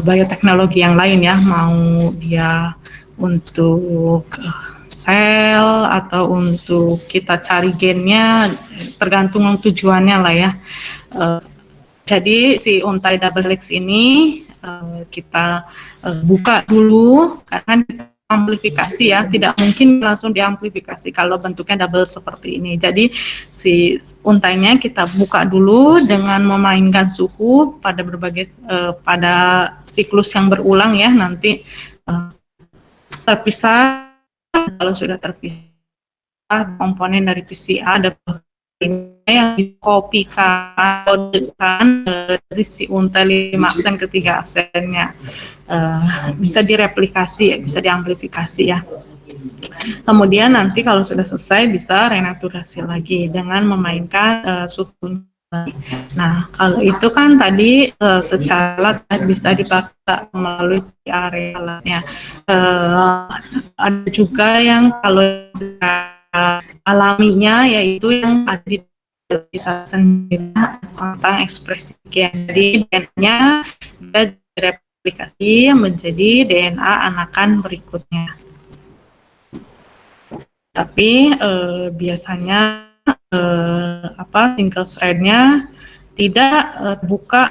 bioteknologi yang lain ya, mau dia untuk sel atau untuk kita cari gennya, tergantung tujuannya lah ya. Jadi si untai double helix ini kita buka dulu karena amplifikasi ya, tidak mungkin langsung diamplifikasi kalau bentuknya double seperti ini. Jadi si untainya kita buka dulu dengan memainkan suhu pada berbagai pada siklus yang berulang ya, nanti terpisah. Kalau sudah terpisah komponen dari PCA ada yang dikopikan dari si untai 5 aksen ke 3 aksennya. Bisa direplikasi ya, bisa diamplifikasi ya. Kemudian nanti kalau sudah selesai bisa renaturasi lagi dengan memainkan suhunya. Nah, kalau itu kan tadi secara bisa dipakai melalui area-nya. Ada juga yang kalau alaminya yaitu yang ada di kita sendiri tentang ekspresi gen. Jadi DNA bisa direplikasi menjadi DNA anakan berikutnya. Tapi biasanya single thread-nya tidak buka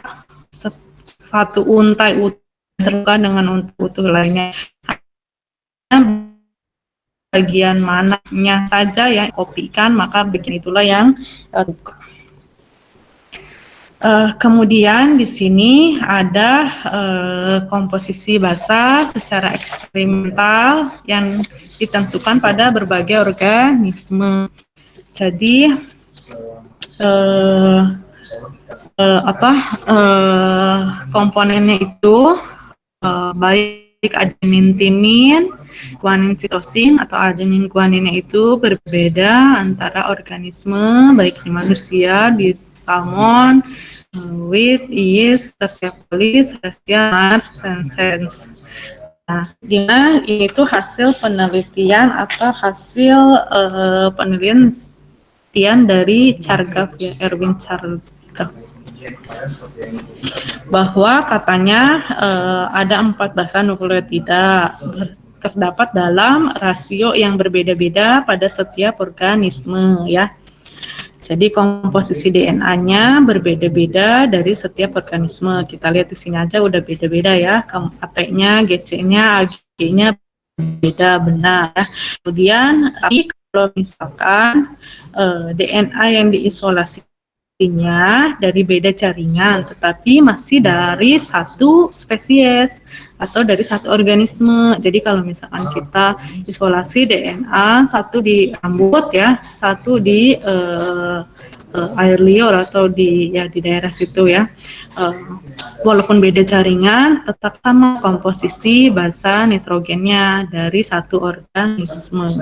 satu untai terbuka dengan untai utuh lainnya. Bagian mananya saja yang kopikan, maka bagian itulah yang terbuka. Kemudian di sini ada komposisi basa secara eksperimental yang ditentukan pada berbagai organisme. Jadi komponennya itu baik adenin timin, guanin sitosin atau adenin guaninnya itu berbeda antara organisme baik di manusia, di salmon, wheat, yeast, Tersiopolis, Mars, Sensens. Nah, ini tuh hasil penelitian atau hasil penelitian dari Chargaff ya, Erwin Chargaff, bahwa katanya ada 4 basa nukleotida terdapat dalam rasio yang berbeda-beda pada setiap organisme ya. Jadi komposisi DNA-nya berbeda-beda dari setiap organisme. Kita lihat di sini aja udah beda-beda ya. AT-nya, GC-nya, AG-nya beda benar. Kemudian tapi kalau misalkan DNA yang diisolasinya dari beda jaringan, tetapi masih dari satu spesies atau dari satu organisme. Jadi kalau misalkan kita isolasi DNA satu di rambut ya, satu di air liur atau di daerah situ ya, walaupun beda jaringan, tetap sama komposisi basa nitrogennya dari satu organisme.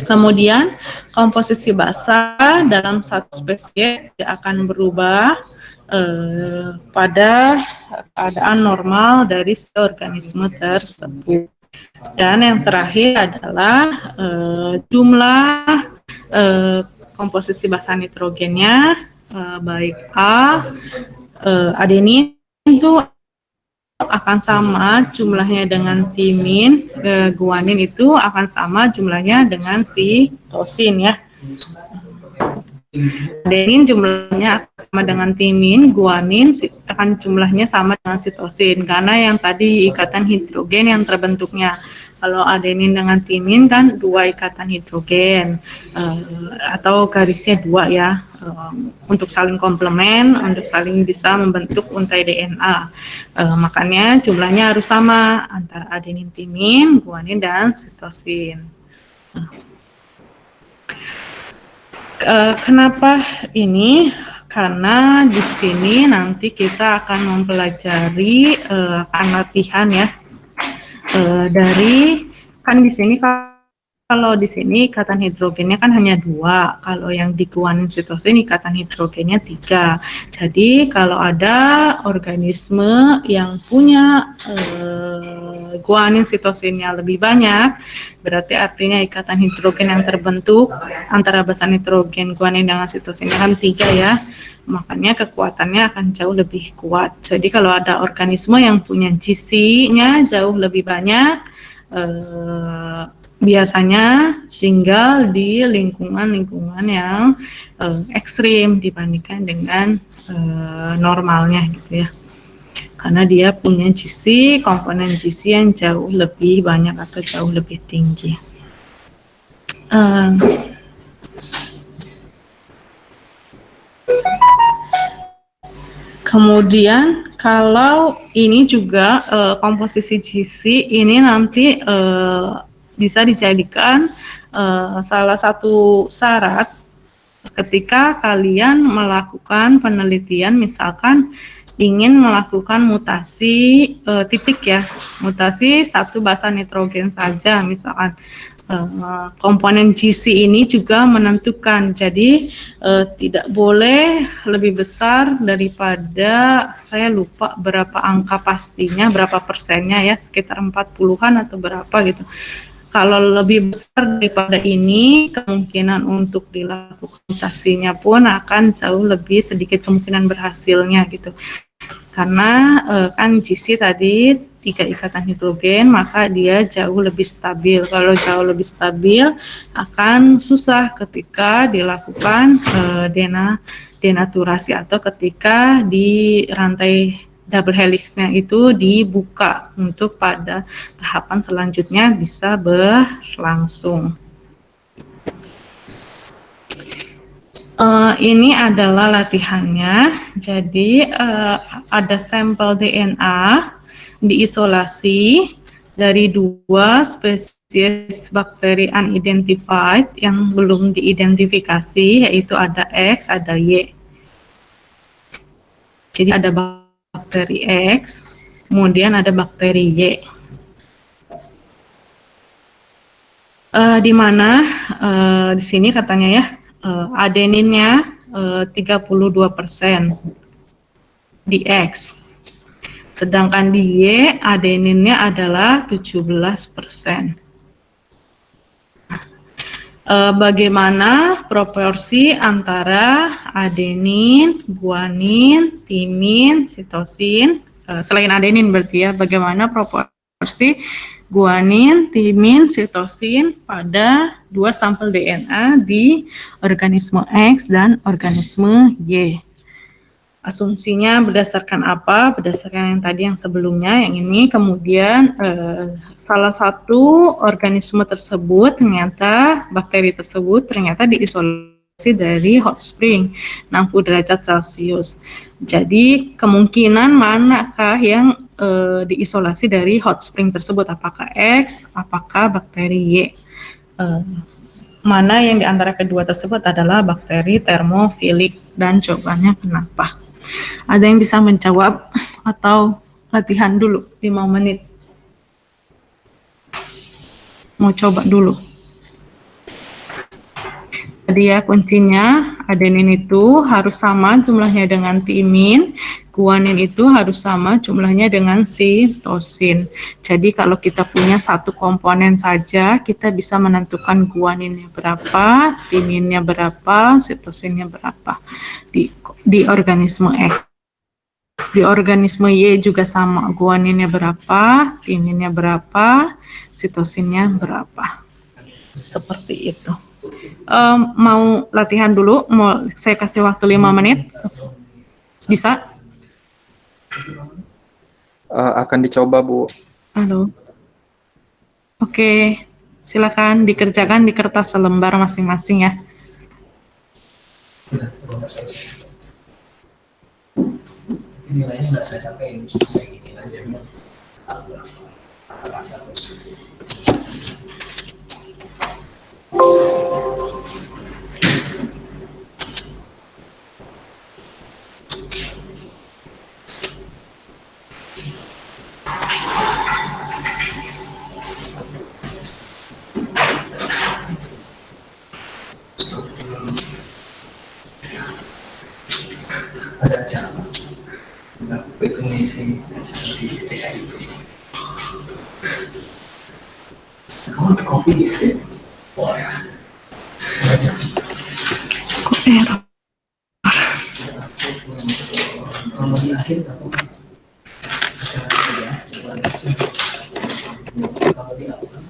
Kemudian komposisi basa dalam satu spesies akan berubah pada keadaan normal dari organisme tersebut. Dan yang terakhir adalah jumlah komposisi basa nitrogennya baik adenin itu akan sama jumlahnya dengan timin, guanin itu akan sama jumlahnya dengan sitosin ya. Adenin jumlahnya sama dengan timin, guanin akan jumlahnya sama dengan sitosin karena yang tadi ikatan hidrogen yang terbentuknya. Kalau adenin dengan timin kan 2 ikatan hidrogen atau garisnya 2 ya, untuk saling komplement, untuk saling bisa membentuk untai DNA. Makanya jumlahnya harus sama antara adenin, timin, guanin dan sitosin. Kenapa ini? Karena di sini nanti kita akan mempelajari latihan ya. Dari kan di sini kalau di sini ikatan hidrogennya kan hanya 2, kalau yang di guanin sitosin ikatan hidrogennya 3. Jadi kalau ada organisme yang punya guanin sitosinnya lebih banyak, berarti artinya ikatan hidrogen yang terbentuk antara basa nitrogen guanin dengan sitosinnya kan 3 ya. Makanya kekuatannya akan jauh lebih kuat. Jadi kalau ada organisme yang punya GC-nya jauh lebih banyak, biasanya tinggal di lingkungan-lingkungan yang ekstrim dibandingkan dengan normalnya gitu ya. karena dia punya GC, komponen GC yang jauh lebih banyak atau jauh lebih tinggi. Kemudian kalau ini juga komposisi GC ini nanti bisa dijadikan salah satu syarat ketika kalian melakukan penelitian, misalkan ingin melakukan mutasi titik ya, mutasi satu basa nitrogen saja, misalkan komponen GC ini juga menentukan, jadi tidak boleh lebih besar daripada, saya lupa berapa angka pastinya, berapa persennya ya, sekitar 40-an atau berapa gitu. Kalau lebih besar daripada ini, kemungkinan untuk dilakukan mutasinya pun akan jauh lebih sedikit kemungkinan berhasilnya gitu. Karena kan GC tadi 3 ikatan hidrogen, maka dia jauh lebih stabil. Kalau jauh lebih stabil, akan susah ketika dilakukan denaturasi atau ketika di rantai double helixnya itu dibuka untuk pada tahapan selanjutnya bisa berlangsung. Ini adalah latihannya. Jadi ada sampel DNA diisolasi dari 2 spesies bakteri unidentified yang belum diidentifikasi, yaitu ada X, ada Y. Jadi ada bakteri X, kemudian ada bakteri Y. Di mana di sini katanya ya, adeninnya 32% di X, sedangkan di Y adeninnya adalah 17%. Bagaimana proporsi antara adenin, guanin, timin, sitosin, selain adenin berarti ya, bagaimana proporsi guanin, timin, sitosin pada 2 sampel DNA di organisme X dan organisme Y. Asumsinya berdasarkan apa? Berdasarkan yang tadi yang sebelumnya, yang ini. Kemudian salah satu organisme tersebut ternyata, bakteri tersebut ternyata diisolasi dari hot spring 60 derajat Celcius. Jadi kemungkinan manakah yang diisolasi dari hot spring tersebut? Apakah X, apakah bakteri Y? Mana yang diantara kedua tersebut adalah bakteri termofilik, dan jawabannya kenapa? Ada yang bisa menjawab atau latihan dulu 5 menit? Mau coba dulu. Jadi ya kuncinya, adenin itu harus sama jumlahnya dengan timin, guanin itu harus sama jumlahnya dengan sitosin. Jadi kalau kita punya satu komponen saja, kita bisa menentukan guaninnya berapa, timinnya berapa, sitosinnya berapa di organisme X. Di organisme Y juga sama, guaninnya berapa, timinnya berapa, sitosinnya berapa. Seperti itu. Mau latihan dulu, mau saya kasih waktu 5 menit, bisa? Akan dicoba, Bu. Halo. Oke, silakan dikerjakan di kertas selembar masing-masing ya. Nilainya nggak saya capai, saya gini aja. Ada acara mengisi acara di STI. Kamu kopi ya? Oh ya. Kok error? Kalau di akhir aku acara ya. Kalau di awal.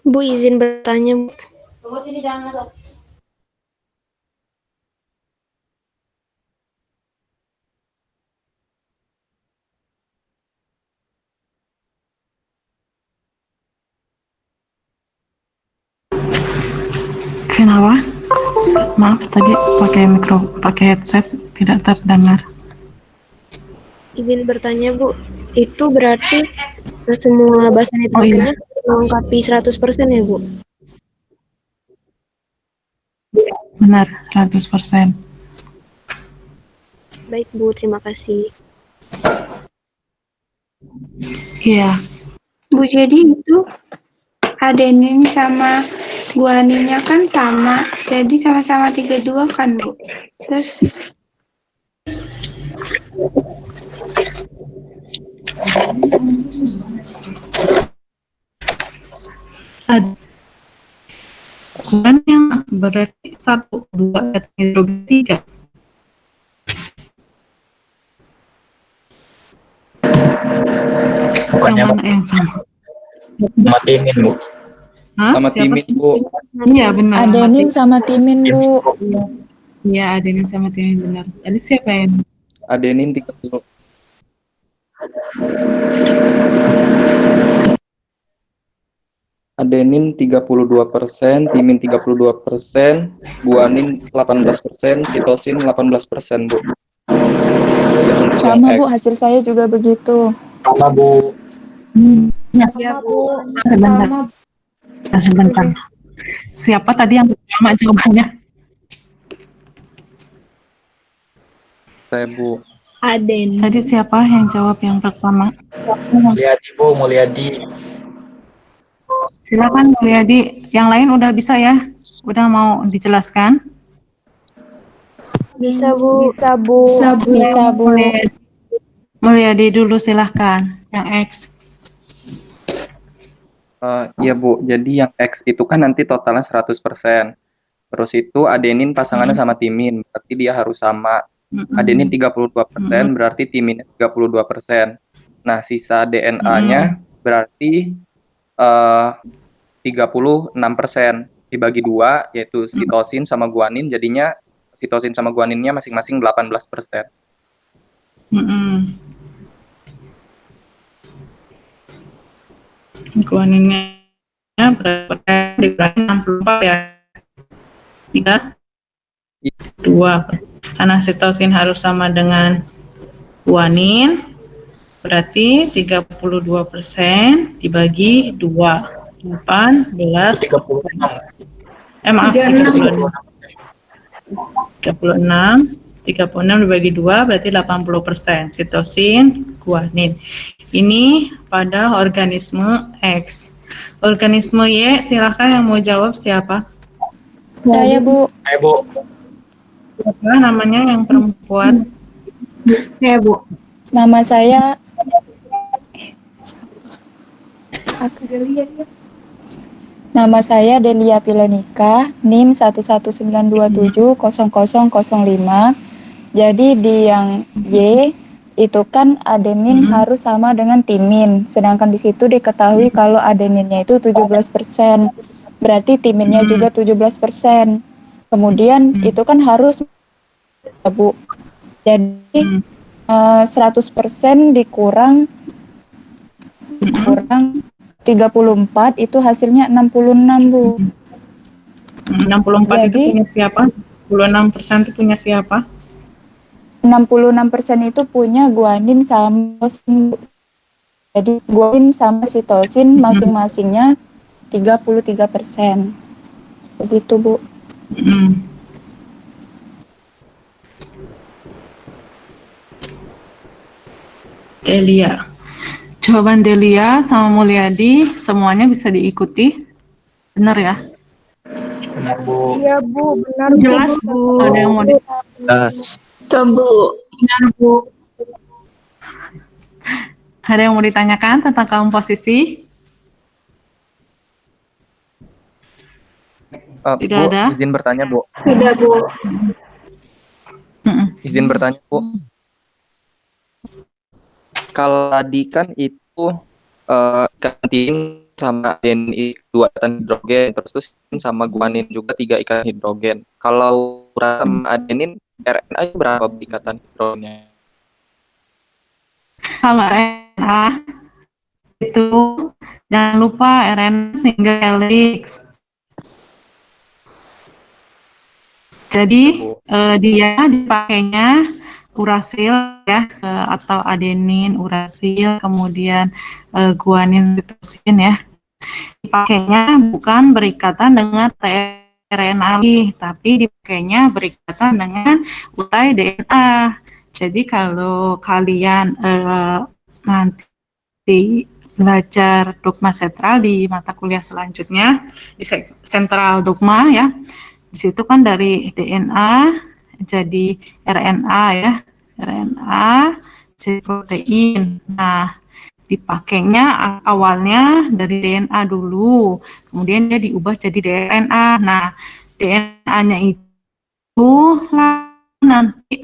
Bu, izin bertanya, Bu. Kenapa? Maaf tadi pakai headset tidak terdengar. Izin bertanya, Bu. Itu berarti semua bahasa Oh iya, networknya melengkapi 100% ya, Bu? benar 100%. Baik, Bu. Terima kasih. Iya, Bu, jadi itu adenin sama guaninnya kan sama, jadi sama-sama 32 kan, Bu? Terus ada bukan yang berarti 1, 2, hidrogen 3. Bukannya Yang mana yang sama? sama timin, Bu. Hah? Sama Siapa? timin, Bu. Iya benar. Adenin sama timin, Bu. Iya, adenin sama timin benar. Tadi siapa yang? Adenin 30. Adenin 32%, timin 32%, guanin 18%, sitosin 18%, Bu. Sama, Bu. Hasil saya juga begitu. Sama, Bu. Siap, Bu. Sebentar. Siapa tadi yang pertama jawabannya? Saya, Bu. Aden. Tadi siapa yang jawab yang pertama? Mulyadi, Bu. Mulyadi. Silakan Mulyadi. Yang lain udah bisa ya? Udah mau dijelaskan? Bisa, Bu. Bisa, Bu. Bisa, Bu. Mulyadi dulu silahkan. Yang X. Iya, Bu. Jadi yang X itu kan nanti totalnya 100%. Terus itu adenin pasangannya sama timin, berarti dia harus sama. Adenin 32%, berarti timinnya 32%. Nah, sisa DNA-nya berarti 36%. Dibagi 2, yaitu sitosin sama guanin, jadinya sitosin sama guaninnya masing-masing 18%. Guaninnya berapa? Dikurangi 64 ya? 2. Karena sitosin harus sama dengan guanin, berarti 32% dibagi 2. 18. 36 dibagi 2 berarti 80% sitosin, guanin. Ini pada organisme X. Organisme Y, silahkan yang mau jawab siapa? Saya, Bu. Hai, Bu. Siapa namanya yang perempuan? saya, Bu. Nama saya Nama saya Delia Pilenika, NIM 119270005. Jadi di yang Y itu kan adenin harus sama dengan timin. Sedangkan di situ diketahui kalau adeninnya itu 17%. Berarti timinnya juga 17%. Kemudian itu kan harus, Bu. Jadi 100% dikurang 34 itu hasilnya 66, Bu. 64 itu Jadi, punya siapa? 66% itu punya siapa? 66% itu punya guanin sama sitosin. Jadi guanin sama sitosin masing-masingnya 33%. Begitu, Bu. Delia. Jawaban Delia sama Mulyadi semuanya bisa diikuti. Benar ya? Benar, Bu. Iya, Bu. Benar, Jelas, Bu. Ada yang mau Tuh, Bu. Ada yang mau ditanyakan tentang komposisi? Tidak Bu, ada? izin bertanya, Bu. Tidak, Bu. Izin bertanya, Bu. Kalau tadi kan itu kantin sama adenin 2 ikatan hidrogen, terus tuh cysteine sama guanin juga 3 ikatan hidrogen. Kalau urat sama adenin RNA berapa ikatan hidrogennya? Kalau RNA itu jangan lupa RNA single helix. Jadi dia dipakainya urasil ya, atau adenin urasil, kemudian guanin sitosin ya. Dipakainya bukan berikatan dengan tRNA lagi, tapi dipakainya berikatan dengan utai DNA. Jadi kalau kalian nanti belajar dogma sentral di mata kuliah selanjutnya, di sentral dogma ya, di situ kan dari DNA jadi RNA ya, RNA jadi protein. Nah, dipakainya awalnya dari DNA dulu, kemudian dia diubah jadi DNA. Nah, DNA-nya itu nanti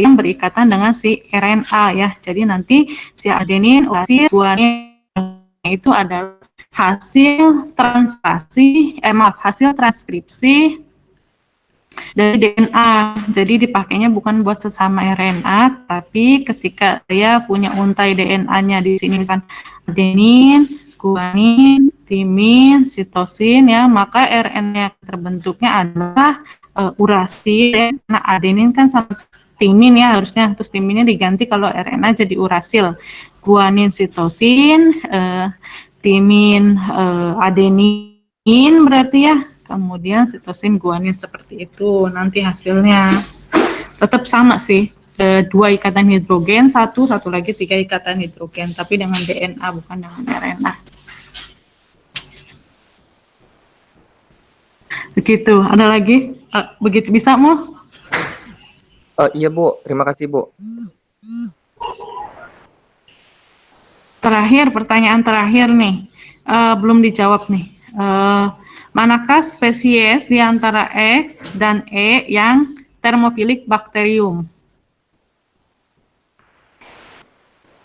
yang berikatan dengan si RNA ya. Jadi nanti si adenin, urasil, guanin itu adalah hasil transkripsi dari DNA. Jadi dipakainya bukan buat sesama RNA, tapi ketika dia punya untai DNA-nya di sini misalkan adenin, guanin, timin, sitosin ya, maka RNA terbentuknya adalah urasil. Nah, adenin kan sama timin ya harusnya, terus timinnya diganti kalau RNA jadi urasil. Guanin, sitosin, timin, adenin berarti ya. Kemudian sitosin, guanin seperti itu. Nanti hasilnya tetap sama sih. 2 ikatan hidrogen, satu lagi 3 ikatan hidrogen, tapi dengan DNA bukan dengan RNA. Begitu. Ada lagi? Begitu bisa, Mo? Iya Bu, terima kasih Bu. Terakhir, pertanyaan terakhir nih. Belum dijawab nih. Manakah spesies di antara X dan E yang termofilik bakterium?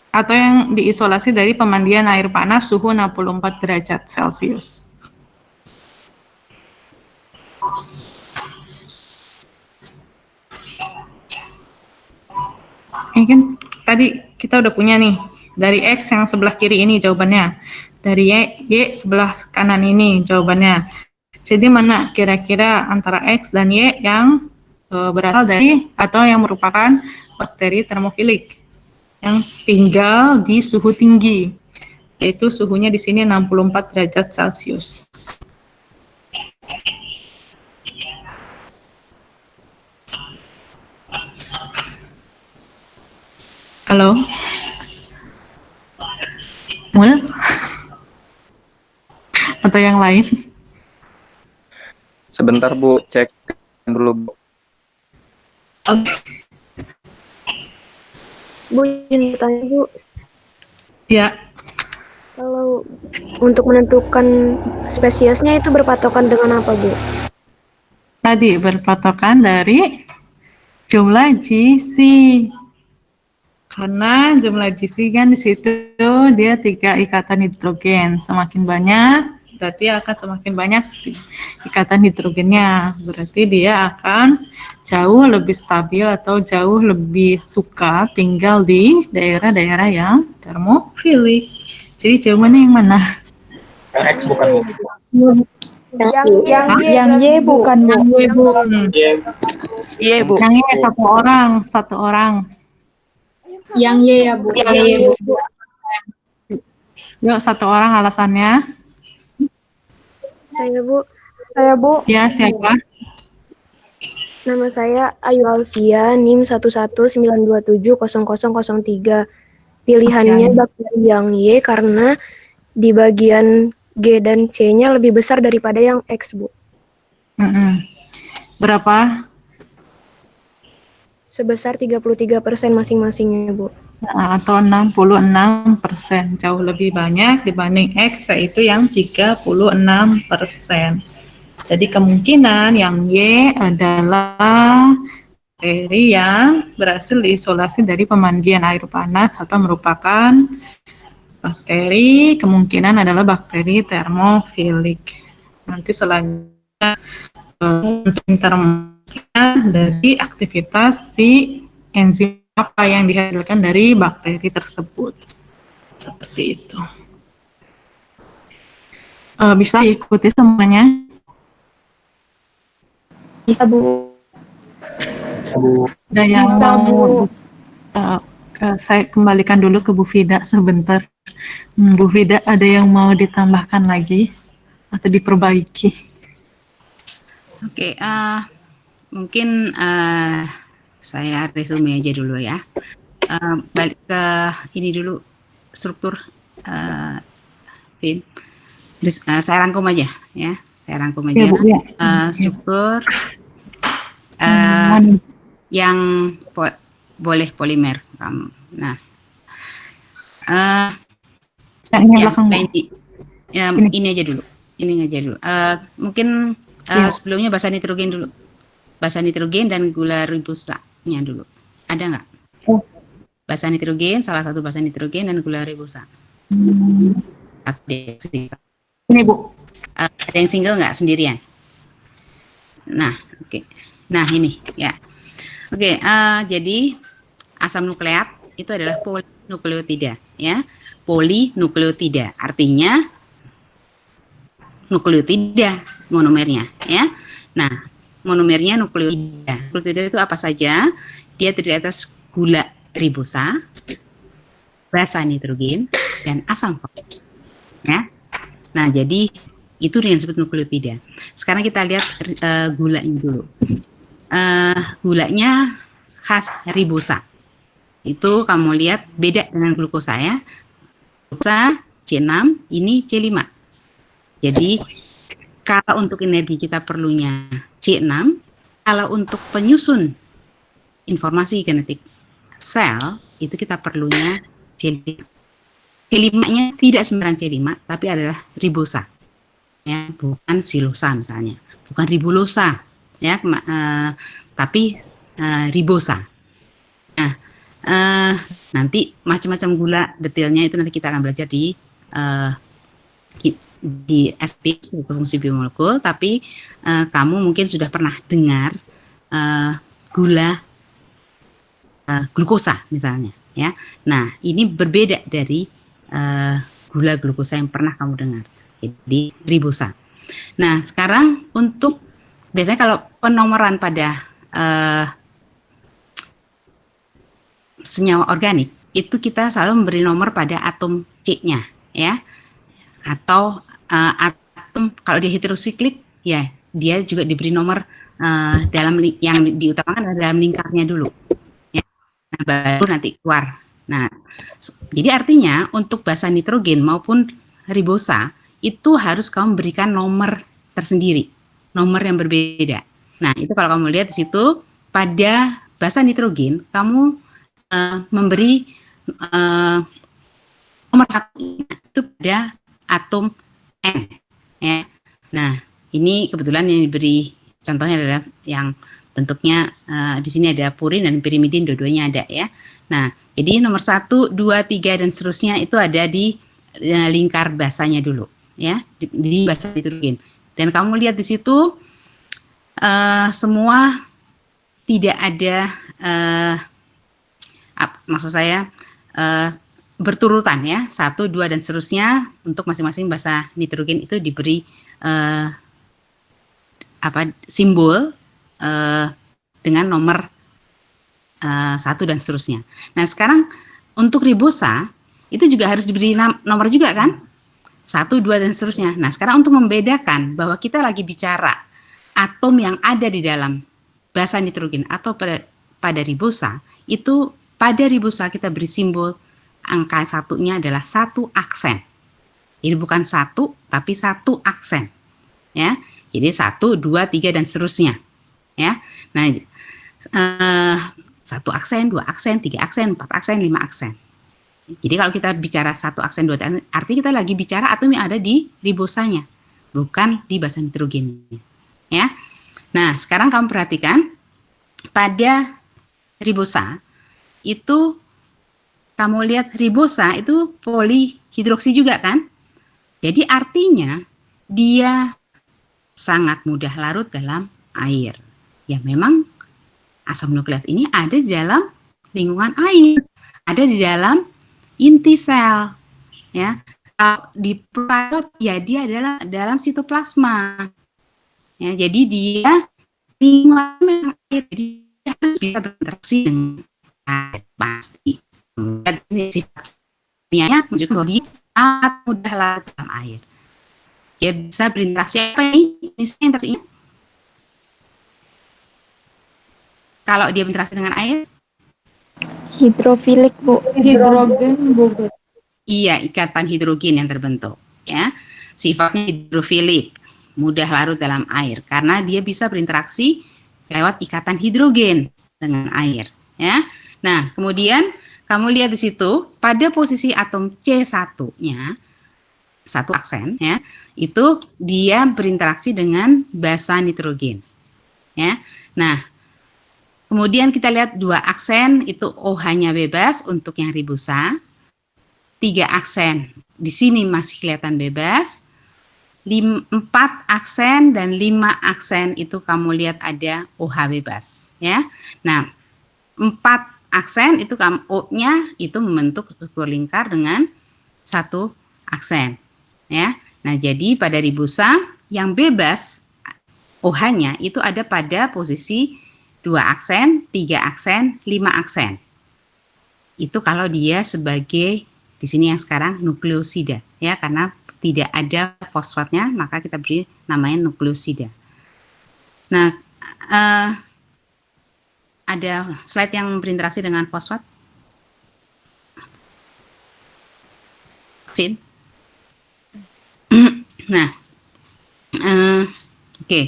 Atau yang diisolasi dari pemandian air panas suhu 64 derajat Celcius. Ini kan tadi kita udah punya nih. Dari X yang sebelah kiri ini jawabannya. Dari Y sebelah kanan ini jawabannya. Jadi mana kira-kira antara X dan Y yang berasal dari atau yang merupakan bakteri termofilik yang tinggal di suhu tinggi, yaitu suhunya di sini 64 derajat Celcius. Halo? Mul? Atau yang lain? Sebentar Bu, cek dulu Bu. Bu, izin bertanya Bu. Ya. Kalau untuk menentukan spesiesnya itu berpatokan dengan apa Bu? Tadi berpatokan dari jumlah GC. Karena jumlah GC kan di situ dia 3 ikatan hidrogen. Semakin banyak, berarti akan semakin banyak ikatan hidrogennya. Berarti dia akan jauh lebih stabil atau jauh lebih suka tinggal di daerah-daerah yang termofilik. Jadi jawabannya yang mana? Yang X bukan Bu. Yang Y bukan Bu. Iya, Bu. Yang Y satu orang. Yang Y ya Bu. Yuk, satu orang alasannya. Saya Bu. Ya, siapa? Nama saya Ayu Alfia, NIM 119270003. Pilihannya bakteri yang Y karena di bagian G dan C-nya lebih besar daripada yang X, Bu. Berapa? Sebesar 33% masing-masingnya, Bu. Atau 66%, jauh lebih banyak dibanding X, yaitu yang 36%. Jadi kemungkinan yang Y adalah bakteri yang berhasil diisolasi dari pemandian air panas atau merupakan bakteri kemungkinan adalah bakteri termofilik. Nanti selanjutnya untuk termofiliknya dari aktivitas si enzim apa yang dihasilkan dari bakteri tersebut. Seperti itu. Bisa ikuti semuanya? Bisa, Bu. Ada yang Bisa, mau Bu. saya kembalikan dulu ke Bu Fida sebentar. Bu Fida, ada yang mau ditambahkan lagi atau diperbaiki? Oke, mungkin saya resume aja dulu ya. Balik ke ini dulu, struktur Vin. Saya rangkum aja ya. Saya rangkum aja. Ya, Bu, ya. Struktur yang boleh polimer. Nah, yang belakang, Bu. ini aja dulu. Ini aja dulu. Mungkin sebelumnya basa nitrogen dulu. Basa nitrogen dan gula ribosanya dulu. Ada nggak? Basa nitrogen, salah satu basa nitrogen dan gula ribosa. Ini, Bu. Ada yang single nggak sendirian? Nah, oke. Nah, ini ya. Oke, jadi asam nukleat itu adalah polinukleotida, ya. Polinukleotida artinya nukleotida monomernya, ya. Nah, monomernya nukleotida. Nukleotida itu apa saja? Dia terdiri atas gula ribosa, basa nitrogen, dan asam folik, ya. Nah, jadi itu yang disebut nukleotida. Sekarang kita lihat gulanya dulu. Gulanya khas ribosa. Itu kamu lihat beda dengan glukosa ya. Glukosa C6, ini C5. Jadi kalau untuk energi kita perlunya C6, kalau untuk penyusun informasi genetik sel itu kita perlunya C5. C5-nya tidak sembarang C5, tapi adalah ribosa. Ya, bukan silosa misalnya, bukan ribulosa, ya, tapi ribosa. Nah, nanti macam-macam gula detailnya itu nanti kita akan belajar di SPX, fungsi biomolekul, tapi kamu mungkin sudah pernah dengar gula glukosa misalnya, ya. Nah, ini berbeda dari gula glukosa yang pernah kamu dengar. Jadi ribosa. Nah, sekarang untuk biasanya kalau penomoran pada senyawa organik itu kita selalu memberi nomor pada atom C-nya, ya. Atau atom kalau dia heterosiklik, ya dia juga diberi nomor dalam yang diutamakan adalah dalam lingkarnya dulu, ya. Nah, baru nanti keluar. Nah, jadi artinya untuk basa nitrogen maupun ribosa itu harus kamu berikan nomor tersendiri, nomor yang berbeda. Nah, itu kalau kamu lihat di situ pada basa nitrogen kamu memberi nomor 1 itu pada atom N, ya. Nah, ini kebetulan yang diberi contohnya adalah yang bentuknya di sini ada purin dan pirimidin, dua-duanya ada, ya. Nah, jadi nomor 1, 2, 3 dan seterusnya itu ada di lingkar basanya dulu, ya, di basa nitrogen. Dan kamu lihat di situ semua tidak ada maksud saya berturutan, ya, 1, 2 dan seterusnya untuk masing-masing basa nitrogen itu diberi simbol dengan nomor 1 dan seterusnya. Nah, sekarang untuk ribosa itu juga harus diberi nomor juga kan? 1, 2 dan seterusnya. Nah, sekarang untuk membedakan bahwa kita lagi bicara atom yang ada di dalam basa nitrogen atau pada ribosa, itu pada ribosa kita beri simbol angka 1-nya adalah 1 aksen. Jadi bukan 1 tapi 1 aksen, ya. Jadi 1, 2, 3 dan seterusnya, ya. Nah, 1 aksen, 2 aksen, 3 aksen, 4 aksen, 5 aksen. Jadi kalau kita bicara 1 aksen, 2 aksen, artinya kita lagi bicara atom yang ada di ribosanya, bukan di basa nitrogennya, ya. Nah, sekarang kamu perhatikan pada ribosa itu kamu lihat ribosa itu polihidroksi juga kan? Jadi artinya dia sangat mudah larut dalam air. Ya memang asam nukleat ini ada di dalam lingkungan air, ada di dalam inti sel, ya. Kalau di prokaryote ya dia adalah dalam sitoplasma. Ya, jadi dia lingkungan memang air, jadi dia harus bisa berinteraksi dengan air pasti. Dan sifat kimianya menunjukkan bahwa dia sangat mudah larut dalam air. Dia bisa berinteraksi apa ini? Misalnya interaksinya. Kalau dia berinteraksi dengan air, Hidrofilik, Bu. Hidrogen, Bu. iya, ikatan hidrogen yang terbentuk, ya. Sifatnya hidrofilik, mudah larut dalam air karena dia bisa berinteraksi lewat ikatan hidrogen dengan air, ya. Nah, kemudian kamu lihat di situ pada posisi atom C1-nya, satu aksen, ya, itu dia berinteraksi dengan basa nitrogen, ya. Nah, kemudian kita lihat 2 aksen itu OH-nya bebas untuk yang ribosa. 3 aksen di sini masih kelihatan bebas. 4 aksen dan 5 aksen itu kamu lihat ada OH bebas, ya. Nah, 4 aksen itu O-nya itu membentuk struktur lingkar dengan 1 aksen, ya. Nah, jadi pada ribosa yang bebas OH-nya itu ada pada posisi 2 aksen, 3 aksen, 5 aksen. Itu kalau dia sebagai di sini yang sekarang nukleosida, ya, karena tidak ada fosfatnya maka kita beri namanya nukleosida. Nah, ada slide yang berinteraksi dengan fosfat, Vin. Nah, oke.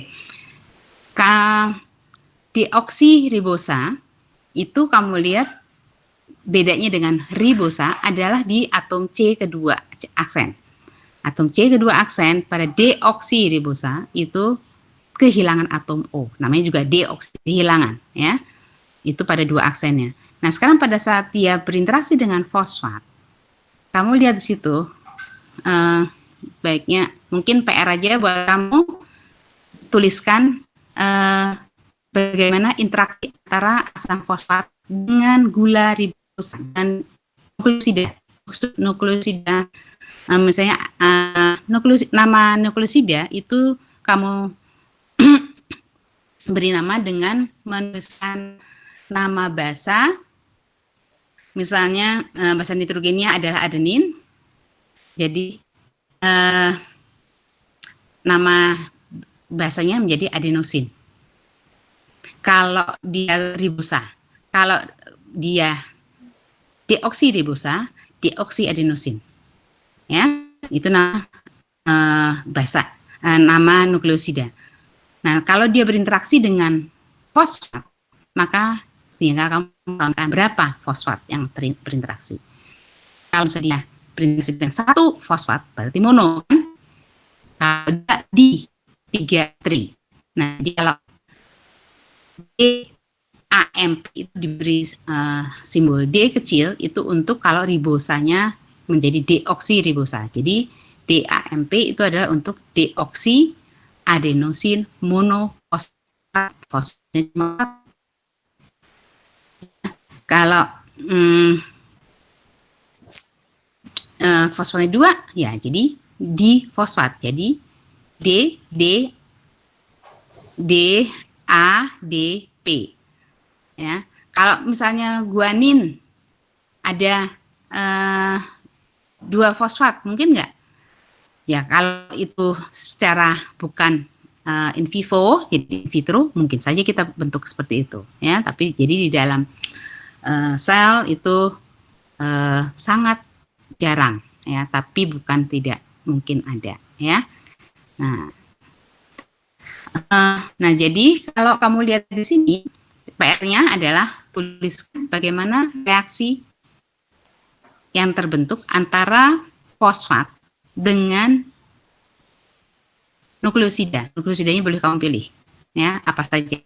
Deoksiribosa itu kamu lihat bedanya dengan ribosa adalah di atom C kedua aksen. Atom C kedua aksen pada deoksiribosa itu kehilangan atom O. Namanya juga deoksi, kehilangan, ya. Itu pada 2 aksennya. Nah, sekarang pada saat dia berinteraksi dengan fosfat, kamu lihat di situ, baiknya mungkin PR aja buat kamu tuliskan bagaimana interaksi antara asam fosfat dengan gula ribosa dan nukleosida, misalnya nama nukleosida itu kamu beri nama dengan menuliskan nama basa, misalnya basa nitrogennya adalah adenin, jadi nama basanya menjadi adenosin. Kalau dia ribosa, kalau dia deoksiribosa, deoksiadenosin, ya, itu nama basa, nama nukleosida. Nah, kalau dia berinteraksi dengan fosfat, maka tinggal kamu menggunakan berapa fosfat yang berinteraksi. Kalau misalnya dia berinteraksi dengan 1 fosfat, berarti mono, kan? Kalau di 3 tri. Nah, jadi kalau AMP itu diberi simbol D kecil itu untuk kalau ribosanya menjadi deoksiribosa. Jadi DAMP itu adalah untuk deoksi adenosin monofosfat. Kalau fosfatnya 2 ya jadi difosfat. Jadi DADP. Ya, kalau misalnya guanin ada 2 fosfat, mungkin nggak? Ya, kalau itu secara bukan in vivo, jadi in vitro, mungkin saja kita bentuk seperti itu. Ya, tapi jadi di dalam sel itu sangat jarang, ya, tapi bukan tidak mungkin ada, ya. Nah, jadi kalau kamu lihat di sini, PR-nya adalah tuliskan bagaimana reaksi yang terbentuk antara fosfat dengan nukleosida. Nukleosidanya boleh kamu pilih, ya, apa saja.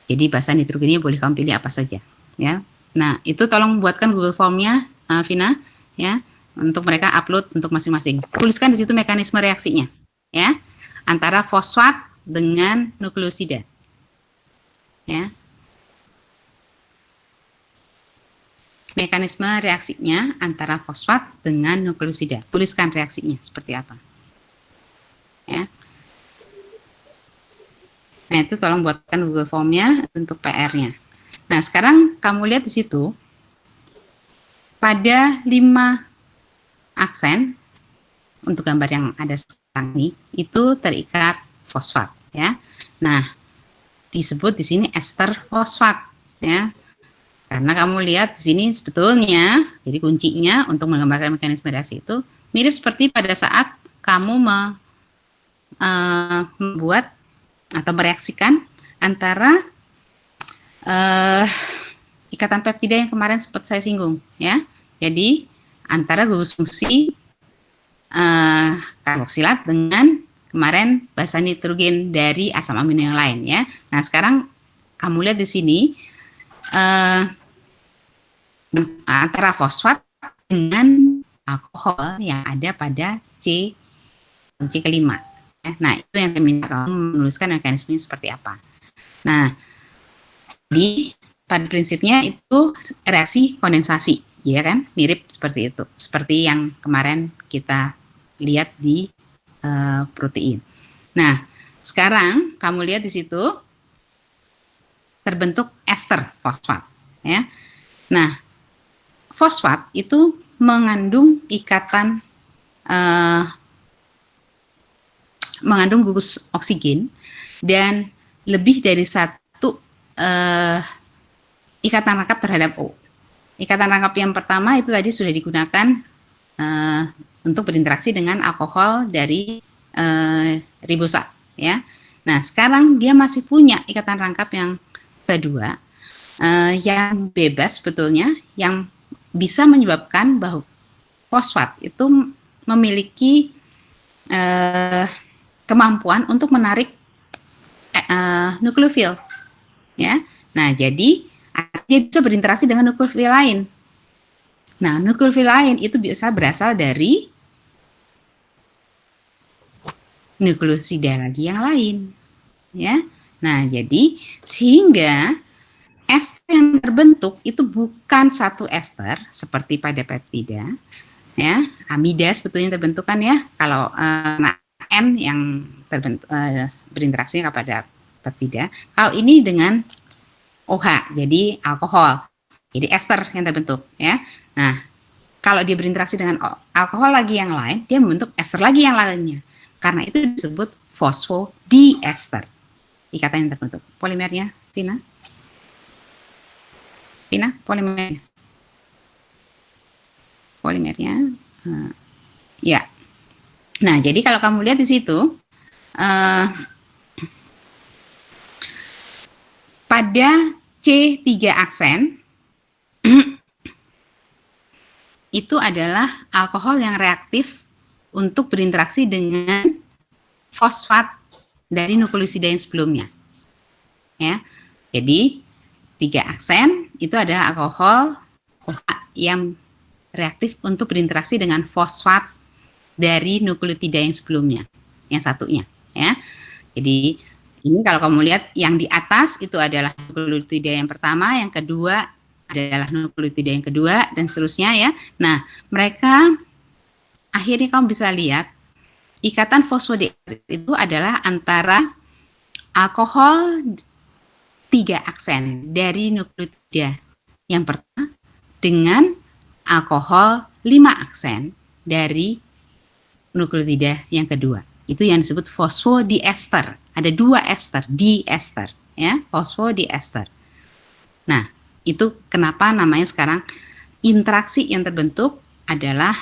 Jadi basa nitrogennya boleh kamu pilih apa saja, ya. Nah, itu tolong buatkan Google Form-nya, Vina, ya, untuk mereka upload untuk masing-masing. Tuliskan di situ mekanisme reaksinya, ya, antara fosfat dengan nukleosida, ya. Mekanisme reaksinya antara fosfat dengan nukleosida. Tuliskan reaksinya seperti apa, ya. Nah, itu tolong buatkan Google Form-nya untuk PR-nya. Nah, sekarang kamu lihat di situ, pada 5 aksen, untuk gambar yang ada sekarang ini, itu terikat fosfat, ya. Nah, disebut di sini ester fosfat, ya. Karena kamu lihat di sini sebetulnya, jadi kuncinya untuk menggambarkan mekanisme reaksi itu mirip seperti pada saat kamu membuat atau mereaksikan antara ikatan peptida yang kemarin sempat saya singgung, ya. Jadi antara gugus fungsi karboksilat dengan kemarin basa nitrogen dari asam amino yang lain, ya. Nah, sekarang kamu lihat di sini antara fosfat dengan alkohol yang ada pada C kelima. Nah, itu yang saya minta kamu menuliskan mekanismenya seperti apa. Nah, jadi pada prinsipnya itu reaksi kondensasi, ya kan? Mirip seperti itu, seperti yang kemarin kita lihat di protein. Nah, sekarang kamu lihat di situ terbentuk ester fosfat, ya. Nah, fosfat itu mengandung ikatan mengandung gugus oksigen dan lebih dari satu ikatan rangkap terhadap O. Ikatan rangkap yang pertama itu tadi sudah digunakan untuk berinteraksi dengan alkohol dari ribosa, ya. Nah, sekarang dia masih punya ikatan rangkap yang kedua yang bebas sebetulnya, yang bisa menyebabkan bahwa fosfat itu memiliki kemampuan untuk menarik nukleofil, ya. Nah, jadi dia bisa berinteraksi dengan nukleofil lain. Nah, nukleofil lain itu bisa berasal dari nukleosida lagi yang lain, ya. Nah, jadi sehingga ester yang terbentuk itu bukan satu ester seperti pada peptida, ya. Amida sebetulnya terbentuk kan, ya, kalau N yang terbentuk berinteraksi kepada peptida. Kalau ini dengan OH, jadi alkohol, jadi ester yang terbentuk, ya. Nah, kalau dia berinteraksi dengan alkohol lagi yang lain, dia membentuk ester lagi yang lainnya. Karena itu disebut fosfodiester, ikatan yang terbentuk. Polimernya, Vina? Vina, polimernya? Polimernya, ya. Nah, jadi kalau kamu lihat di situ, pada C3 aksen, itu adalah alkohol yang reaktif untuk berinteraksi dengan fosfat dari nukleosida yang sebelumnya, ya. Jadi 3 aksen itu ada alkohol yang reaktif untuk berinteraksi dengan fosfat dari nukleotida yang sebelumnya, yang satunya, ya. Jadi ini kalau kamu lihat yang di atas itu adalah nukleotida yang pertama, yang kedua adalah nukleotida yang kedua, dan seterusnya, ya. Nah, mereka akhirnya kamu bisa lihat ikatan fosfodiester itu adalah antara alkohol 3 aksen dari nukleotida yang pertama dengan alkohol 5 aksen dari nukleotida yang kedua. Itu yang disebut fosfodiester. Ada 2 ester, diester, ya, fosfodiester. Nah, itu kenapa namanya sekarang interaksi yang terbentuk adalah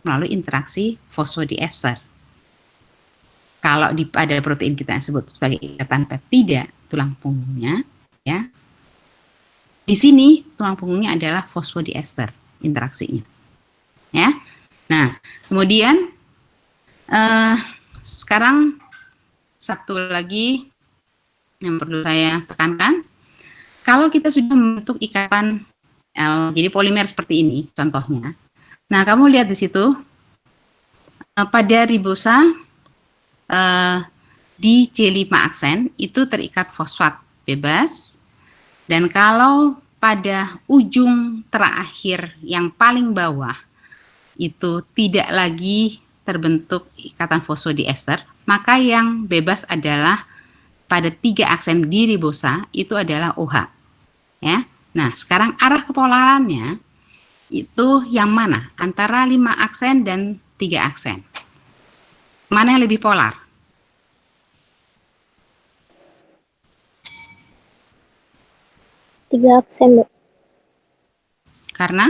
melalui interaksi fosfodiester. Kalau pada protein kita sebut sebagai ikatan peptida tulang punggungnya, ya. Di sini tulang punggungnya adalah fosfodiester interaksinya, ya. Nah, kemudian sekarang satu lagi yang perlu saya tekankan, kalau kita sudah membentuk ikatan Jadi polimer seperti ini contohnya. Nah, kamu lihat di situ pada ribosa di C5 aksen itu terikat fosfat bebas, dan kalau pada ujung terakhir yang paling bawah itu tidak lagi terbentuk ikatan fosfodiester, maka yang bebas adalah pada 3 aksen di ribosa itu adalah OH. Ya. Nah, sekarang arah kepolarannya itu yang mana? Antara 5 aksen dan 3 aksen. Mana yang lebih polar? Tiga aksen, Bu. Karena?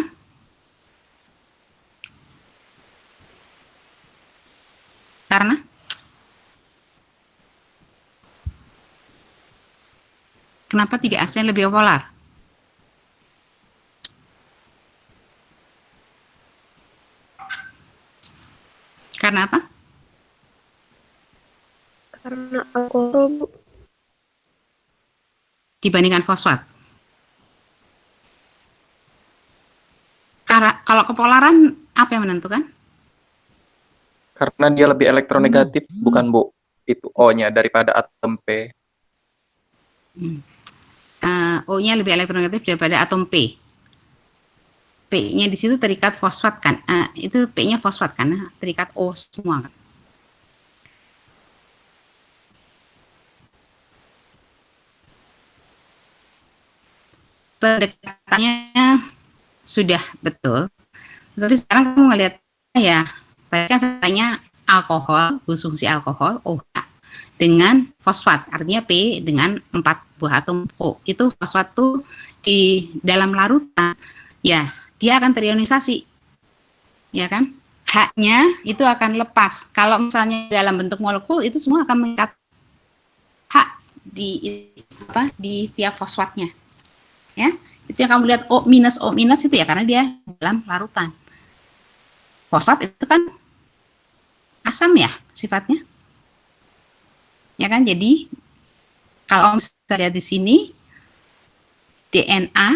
Karena? Kenapa 3 aksen lebih polar? Karena apa? Karena alkohol, Bu. Dibandingkan fosfat. Karena kalau kepolaran apa yang menentukan? Karena dia lebih elektronegatif, bukan Bu? Itu O-nya daripada atom P. O-nya lebih elektronegatif daripada atom P. P-nya di situ terikat fosfat kan? Itu P-nya fosfat kan? Terikat O semua kan? Pendekatannya sudah betul, tapi sekarang kamu ngelihat ya, tadi kan saya tanya alkohol, fungsi alkohol OH dengan fosfat, artinya P dengan 4 buah atom O. Itu fosfat tuh di dalam larutan, ya dia akan terionisasi, ya kan? H-nya itu akan lepas. Kalau misalnya dalam bentuk molekul itu semua akan mengikat H di tiap fosfatnya. Ya, itu yang kamu lihat O minus itu ya karena dia dalam larutan. Fosfat itu kan asam ya sifatnya, ya kan? Jadi kalau misalnya lihat di sini DNA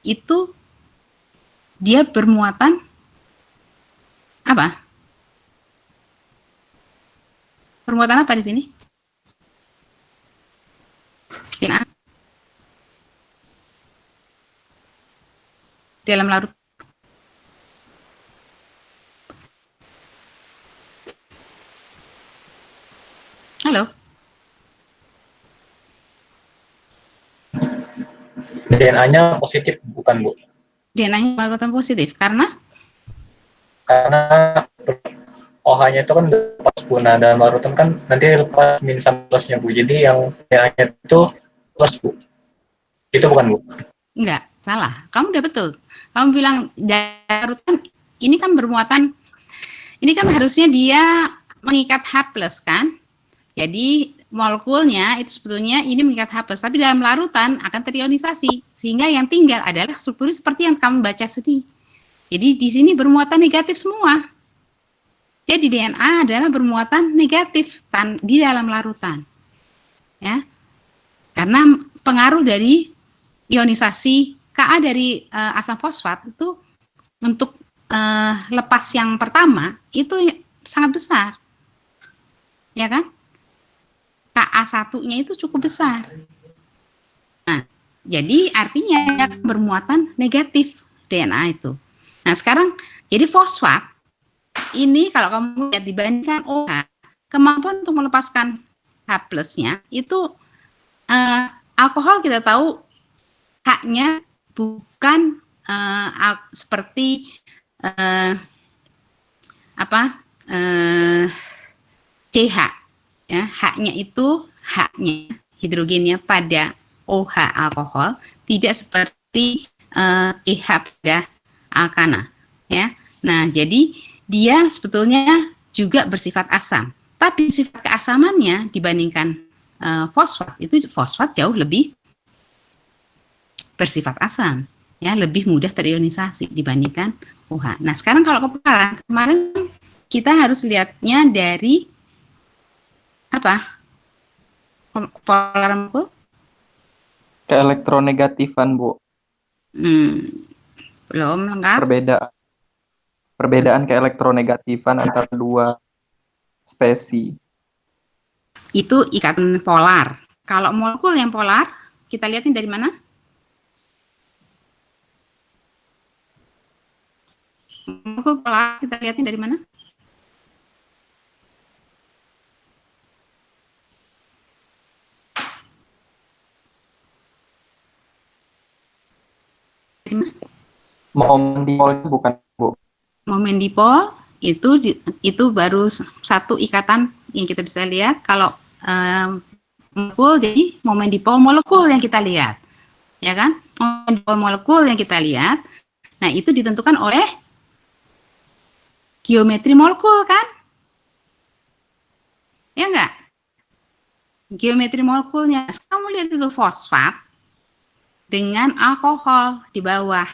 itu dia bermuatan apa? Bermuatan apa di sini? DNA dalam larut. Halo. DNA-nya positif, bukan, Bu? DNA-nya bermuatan positif karena OH-nya itu kan lepas guna dan larutan kan nanti lepas min sama plusnya, Bu. Jadi yang DNA-nya itu plus, Bu. Itu bukan, Bu? enggak, salah. Kamu udah betul. Kamu bilang larutan ini kan bermuatan, ini kan harusnya dia mengikat H+ kan? Jadi molekulnya itu sebetulnya ini mengikat H+, tapi dalam larutan akan terionisasi sehingga yang tinggal adalah struktur seperti yang kamu baca sendiri. Jadi di sini bermuatan negatif semua. Jadi DNA adalah bermuatan negatif di dalam larutan. Ya. Karena pengaruh dari ionisasi Ka dari asam fosfat itu untuk lepas yang pertama itu sangat besar. Ya kan? Ka1-nya itu cukup besar. Nah, jadi artinya bermuatan negatif DNA itu. Nah, sekarang jadi fosfat ini kalau kamu lihat dibandingkan OH, kemampuan untuk melepaskan H+-nya itu alkohol kita tahu H-nya bukan seperti CH, ya, H-nya itu H-nya hidrogennya pada OH alkohol tidak seperti CH pada alkana, ya. Nah, jadi dia sebetulnya juga bersifat asam, tapi sifat keasamannya dibandingkan fosfat itu fosfat jauh lebih bersifat asam, ya, lebih mudah terionisasi dibandingkan OH. Nah, sekarang kalau kepolaran, kemarin kita harus lihatnya dari apa? Kepolaran, Bu? Keelektronegatifan, Bu. Belum lengkap. Perbedaan keelektronegatifan antara dua spesi. Itu ikatan polar. Kalau molekul yang polar, kita lihatin dari mana? Molekul polar kita lihatin dari mana? Dari mana? Momen dipolnya bukan, Bu. Momen dipol itu baru satu ikatan yang kita bisa lihat. Kalau molekul, jadi momen dipol molekul yang kita lihat, ya kan? Momen dipol molekul yang kita lihat. Nah, itu ditentukan oleh geometri molekul, kan? Ya enggak? Geometri molekulnya. Kamu lihat itu fosfat dengan alkohol di bawah,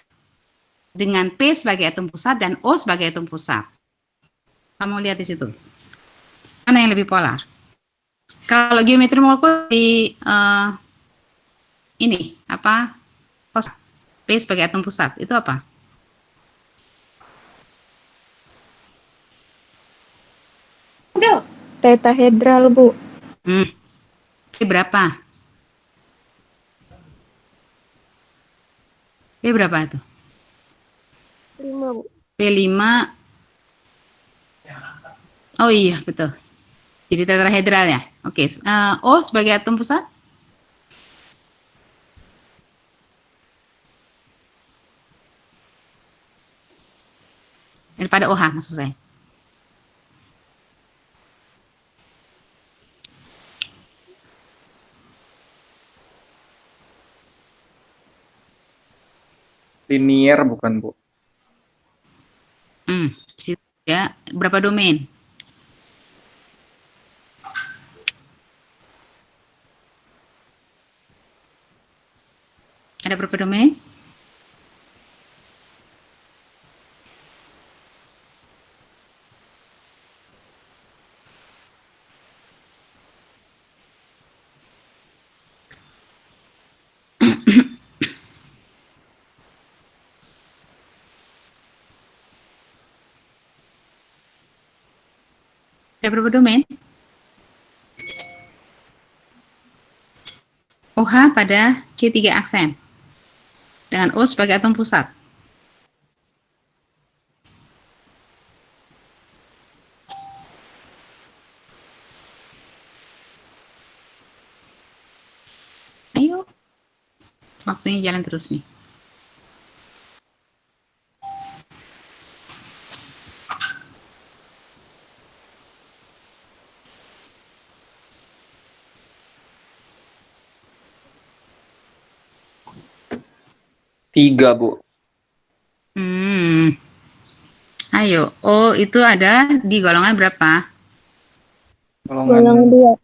dengan P sebagai atom pusat dan O sebagai atom pusat. Kamu lihat di situ. Mana yang lebih polar? Kalau geometri molekul di ini apa? P sebagai atom pusat itu apa? Tetahedral, Bu. P berapa? P berapa itu? 5, Bu. P5. Oh iya, betul. Jadi tetrahedral ya. Oke, O sebagai atom pusat? Daripada OH maksud saya. Linier bukan, Bu. Di situ ya, berapa domain? Ada berapa domain? Ada berapa domain? OH pada C3 aksen dengan O sebagai atom pusat. Ayo, waktunya jalan terus nih. Tiga, Bu. Ayo, O itu ada di golongan berapa? Golongan 2.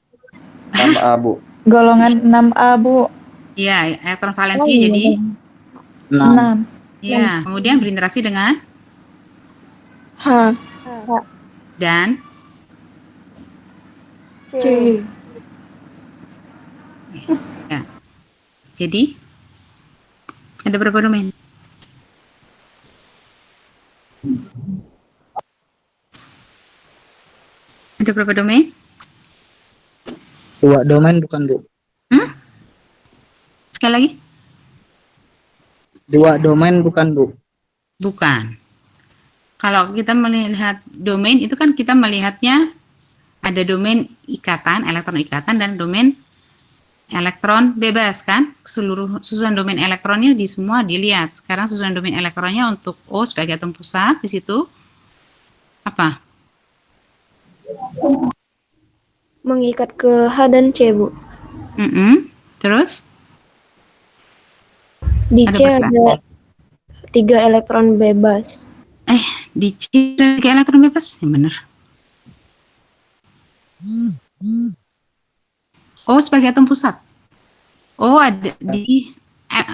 6A, Bu. Golongan 6A, Bu. Iya, elektron valensi jadi 6. ya. Kemudian berinteraksi dengan H. dan C. ya. Jadi ada berapa domain? Ada berapa domain? 2 domain bukan, Bu? Sekali lagi? 2 domain bukan, Bu? Bukan. Kalau kita melihat domain itu kan kita melihatnya ada domain ikatan, elektron ikatan, dan domain elektron bebas, kan? Seluruh susunan domain elektronnya di semua dilihat. Sekarang susunan domain elektronnya untuk O sebagai atom pusat di situ apa? Mengikat ke H dan C, Bu. Terus? Di Ada C berapa? ada 3 elektron bebas. Di C ada 3 elektron bebas? Yang benar. O sebagai atom pusat. O ada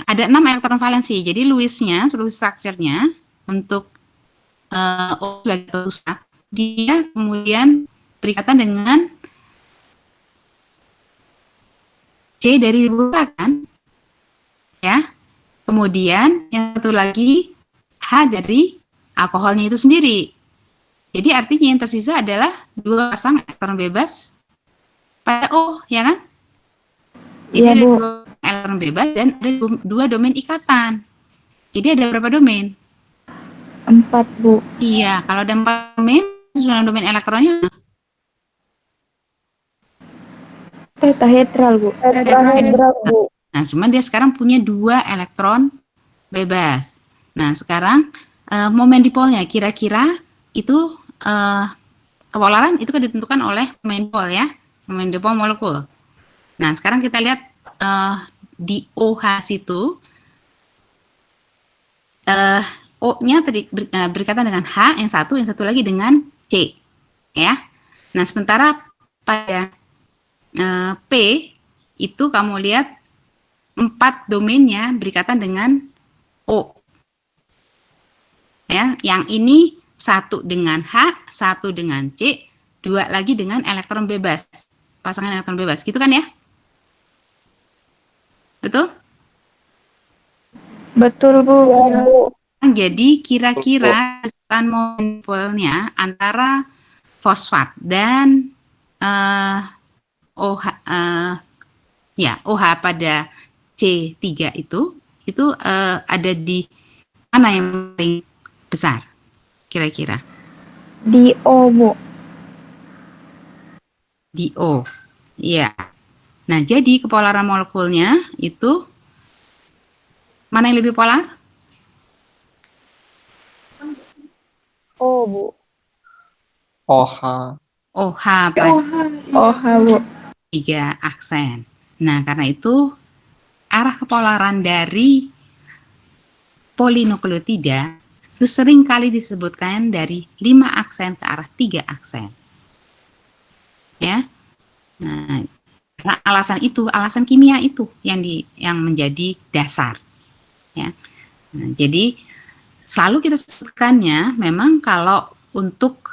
ada 6 elektron valensi. Jadi Lewis-nya, Lewis structure-nya untuk O sebagai atom pusat, dia kemudian berikatan dengan C dari ribosa, kan? Ya. Kemudian yang satu lagi H dari alkoholnya itu sendiri. Jadi artinya yang tersisa adalah 2 pasang elektron bebas pada O, ya kan? Jadi Iya, ada Bu. 2 elektron bebas dan ada 2 domain ikatan. Jadi ada berapa domain? 4, Bu. Iya, kalau ada 4 domain, susunan domain elektronnya Tetrahedral, Bu. Tetrahedral, Bu. Nah, cuman dia sekarang punya 2 elektron bebas. Nah, sekarang momen dipolnya kira-kira itu kepolaran itu kan ditentukan oleh momen dipol ya, momen dipol molekul. Nah, sekarang kita lihat di OH situ O-nya berkaitan dengan H, yang satu lagi dengan C, ya. Nah, sementara pada P itu kamu lihat 4 domainnya berikatan dengan O. Ya, yang ini 1 dengan H, 1 dengan C, 2 lagi dengan elektron bebas. Pasangan elektron bebas, gitu kan ya? Betul? Betul, Bu. Ya, Bu. Jadi kira-kira kesulitan molekulnya antara fosfat dan OH OH pada C3 itu ada di mana yang paling besar kira-kira? Di O, Bu. Di O. Iya. Nah, jadi kepolaran molekulnya itu mana yang lebih polar? O, Bu. OH. OH pada OH, Bu. 3 aksen. Nah, karena itu arah kepolaran dari polinukleotida itu sering kali disebutkan dari 5 aksen ke arah 3 aksen. Ya. Nah, karena alasan kimia itu yang menjadi dasar. Ya. Nah, jadi selalu kita sebutkannya memang kalau untuk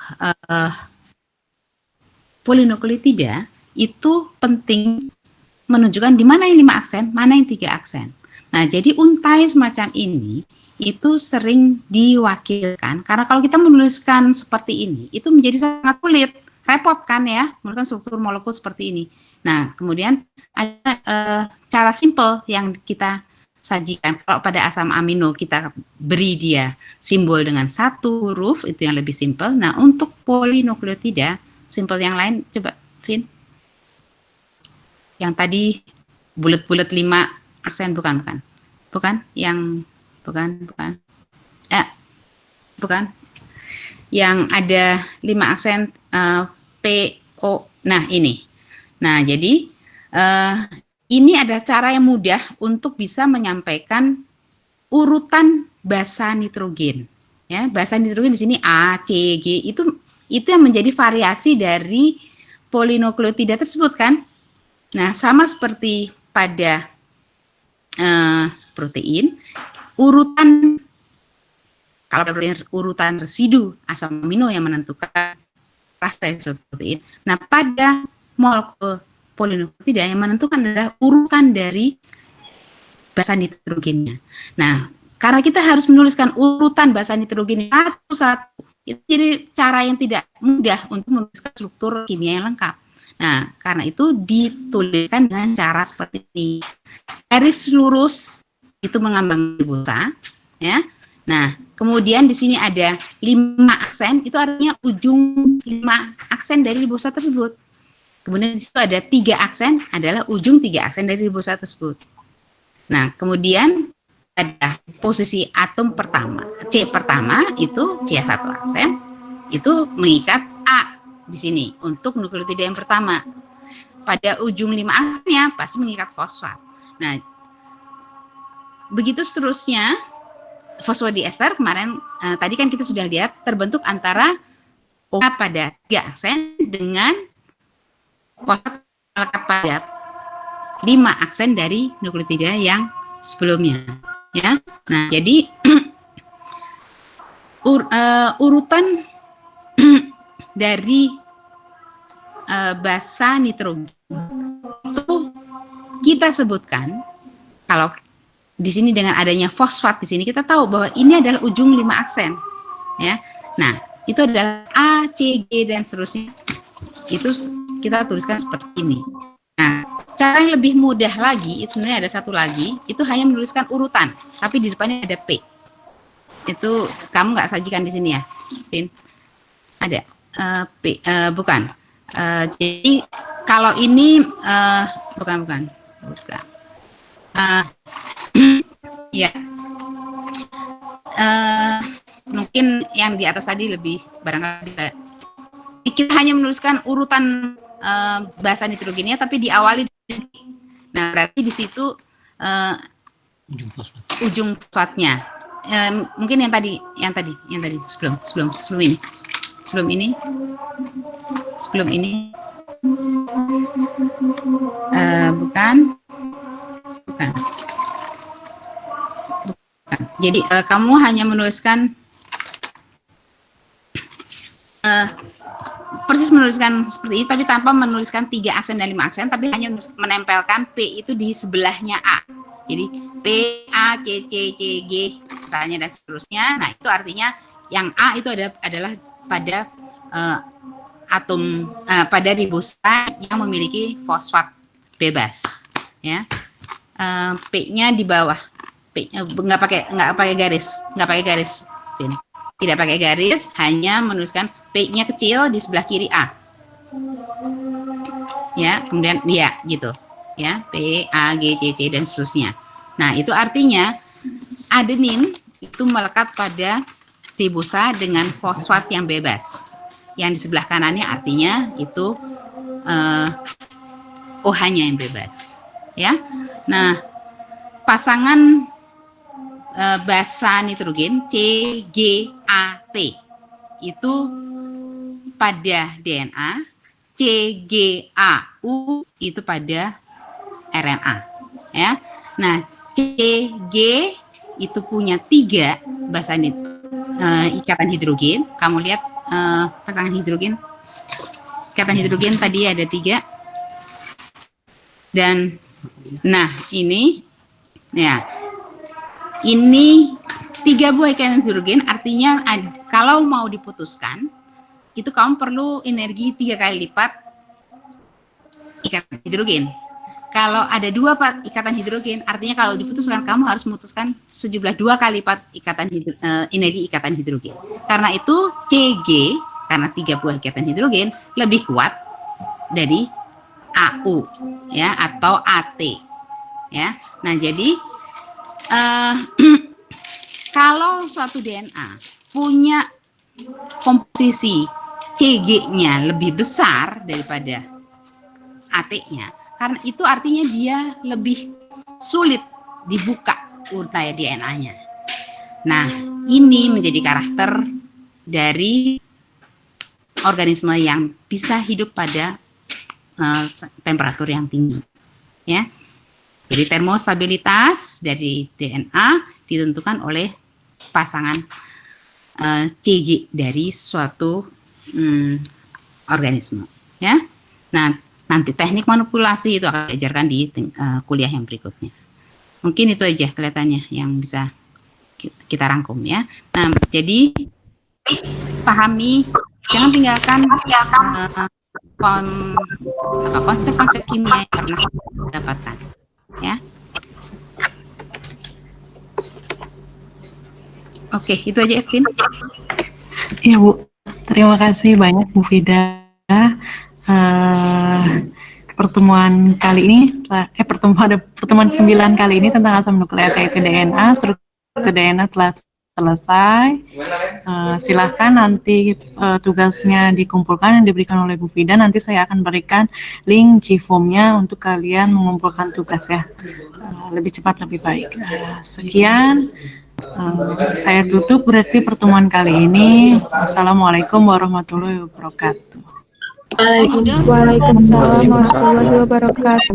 polinukleotida itu penting menunjukkan di mana yang 5 aksen, mana yang 3 aksen. Nah, jadi untai semacam ini itu sering diwakilkan karena kalau kita menuliskan seperti ini itu menjadi sangat sulit, repot kan ya, menuliskan struktur molekul seperti ini. Nah, kemudian ada cara simple yang kita sajikan. Kalau pada asam amino kita beri dia simbol dengan 1 huruf, itu yang lebih simple. Nah, untuk polinukleotida, simple yang lain, coba, Vin. Yang tadi bulat-bulat 5 aksen, bukan. Yang ada 5 aksen P, O, nah ini. Nah, jadi ini ada cara yang mudah untuk bisa menyampaikan urutan basa nitrogen. Ya, basa nitrogen di sini A, C, G itu yang menjadi variasi dari polinukleotida tersebut kan. Nah, sama seperti pada protein, kalau urutan residu asam amino yang menentukan residu protein. Nah, pada molekul polinukleotida yang menentukan adalah urutan dari basa nitrogennya. Nah, karena kita harus menuliskan urutan basa nitrogennya satu-satu, itu jadi cara yang tidak mudah untuk menuliskan struktur kimia yang lengkap. Nah, karena itu dituliskan dengan cara seperti ini. Garis lurus itu mengambang ribosa, ya. Nah, kemudian di sini ada 5 aksen, itu artinya ujung 5 aksen dari ribosa tersebut. Kemudian di situ ada 3 aksen, adalah ujung 3 aksen dari ribosa tersebut. Nah, kemudian ada posisi atom pertama, C pertama itu C1 aksen, itu mengikat A di sini untuk nukleotida yang pertama. Pada ujung 5 aksennya pasti mengikat fosfat. Nah, begitu seterusnya, fosfodiester kemarin tadi kan kita sudah lihat terbentuk antara OH pada 3 aksen dengan fosfat melekat pada 5 aksen dari nukleotida yang sebelumnya, ya. Nah, jadi urutan dari basa nitrogen itu kita sebutkan kalau di sini dengan adanya fosfat di sini kita tahu bahwa ini adalah ujung 5 aksen, ya. Nah, itu adalah A, C, G dan seterusnya. Itu kita tuliskan seperti ini. Nah, cara yang lebih mudah lagi, itu sebenarnya ada satu lagi, itu hanya menuliskan urutan, tapi di depannya ada P. Itu kamu nggak sajikan di sini ya, Pin? Ada P, bukan. Jadi kalau ini bukan. Ya, mungkin yang di atas tadi lebih barangkali kita hanya menuliskan urutan basa nitrogennya, tapi diawali dengan. Nah, berarti di situ ujung fosfatnya. Mungkin yang tadi sebelum ini bukan. Jadi kamu hanya menuliskan persis menuliskan seperti ini, tapi tanpa menuliskan 3 aksen dan 5 aksen, tapi hanya menempelkan P itu di sebelahnya A. Jadi P, A, C, C, C, G, misalnya dan seterusnya. Nah, itu artinya yang A itu adalah pada atom pada ribosa yang memiliki fosfat bebas, ya. P-nya di bawah. Nggak pakai garis, tidak pakai garis, hanya menuliskan P-nya kecil di sebelah kiri A, ya, kemudian ya gitu, ya, P, A, G, C, C dan seterusnya. Nah, itu artinya adenin itu melekat pada ribosa dengan fosfat yang bebas, yang di sebelah kanannya artinya itu OH-nya yang bebas, ya. Nah, pasangan basa nitrogen CGAT itu pada DNA, CGAU itu pada RNA, ya. Nah, CG itu punya 3 basa ikatan hidrogen. Kamu lihat pasangan hidrogen, ikatan hidrogen tadi ada 3. Dan nah ini, ya, ini 3 buah ikatan hidrogen, artinya kalau mau diputuskan itu kamu perlu energi 3 kali lipat ikatan hidrogen. Kalau ada 2 ikatan hidrogen, artinya kalau diputuskan kamu harus memutuskan sejumlah 2 kali lipat energi ikatan hidrogen. Karena itu CG, karena 3 buah ikatan hidrogen lebih kuat dari AU, ya, atau AT, ya. Nah, jadi kalau suatu DNA punya komposisi CG-nya lebih besar daripada AT-nya, karena itu artinya dia lebih sulit dibuka urutan DNA-nya. Nah, ini menjadi karakter dari organisme yang bisa hidup pada temperatur yang tinggi, ya. Jadi termostabilitas dari DNA ditentukan oleh pasangan CG dari suatu organisme, ya. Nah, nanti teknik manipulasi itu akan diajarkan di kuliah yang berikutnya. Mungkin itu aja kelihatannya yang bisa kita rangkum, ya. Nah, jadi pahami, jangan tinggalkan konsep-konsep kimia yang pernah dapatkan, ya. Oke, itu aja, Evin. Iya, Bu. Terima kasih banyak, Bu Fida. Pertemuan kali ini, pertemuan 9 kali ini tentang asam nukleat yaitu DNA, struktur DNA telah selesai. Silahkan nanti tugasnya dikumpulkan yang diberikan oleh Bu Fida. Nanti saya akan berikan link G-form-nya untuk kalian mengumpulkan tugas, ya. Lebih cepat lebih baik. Sekian. Saya tutup berarti pertemuan kali ini. Assalamualaikum warahmatullahi wabarakatuh. Waalaikumsalam warahmatullahi wabarakatuh.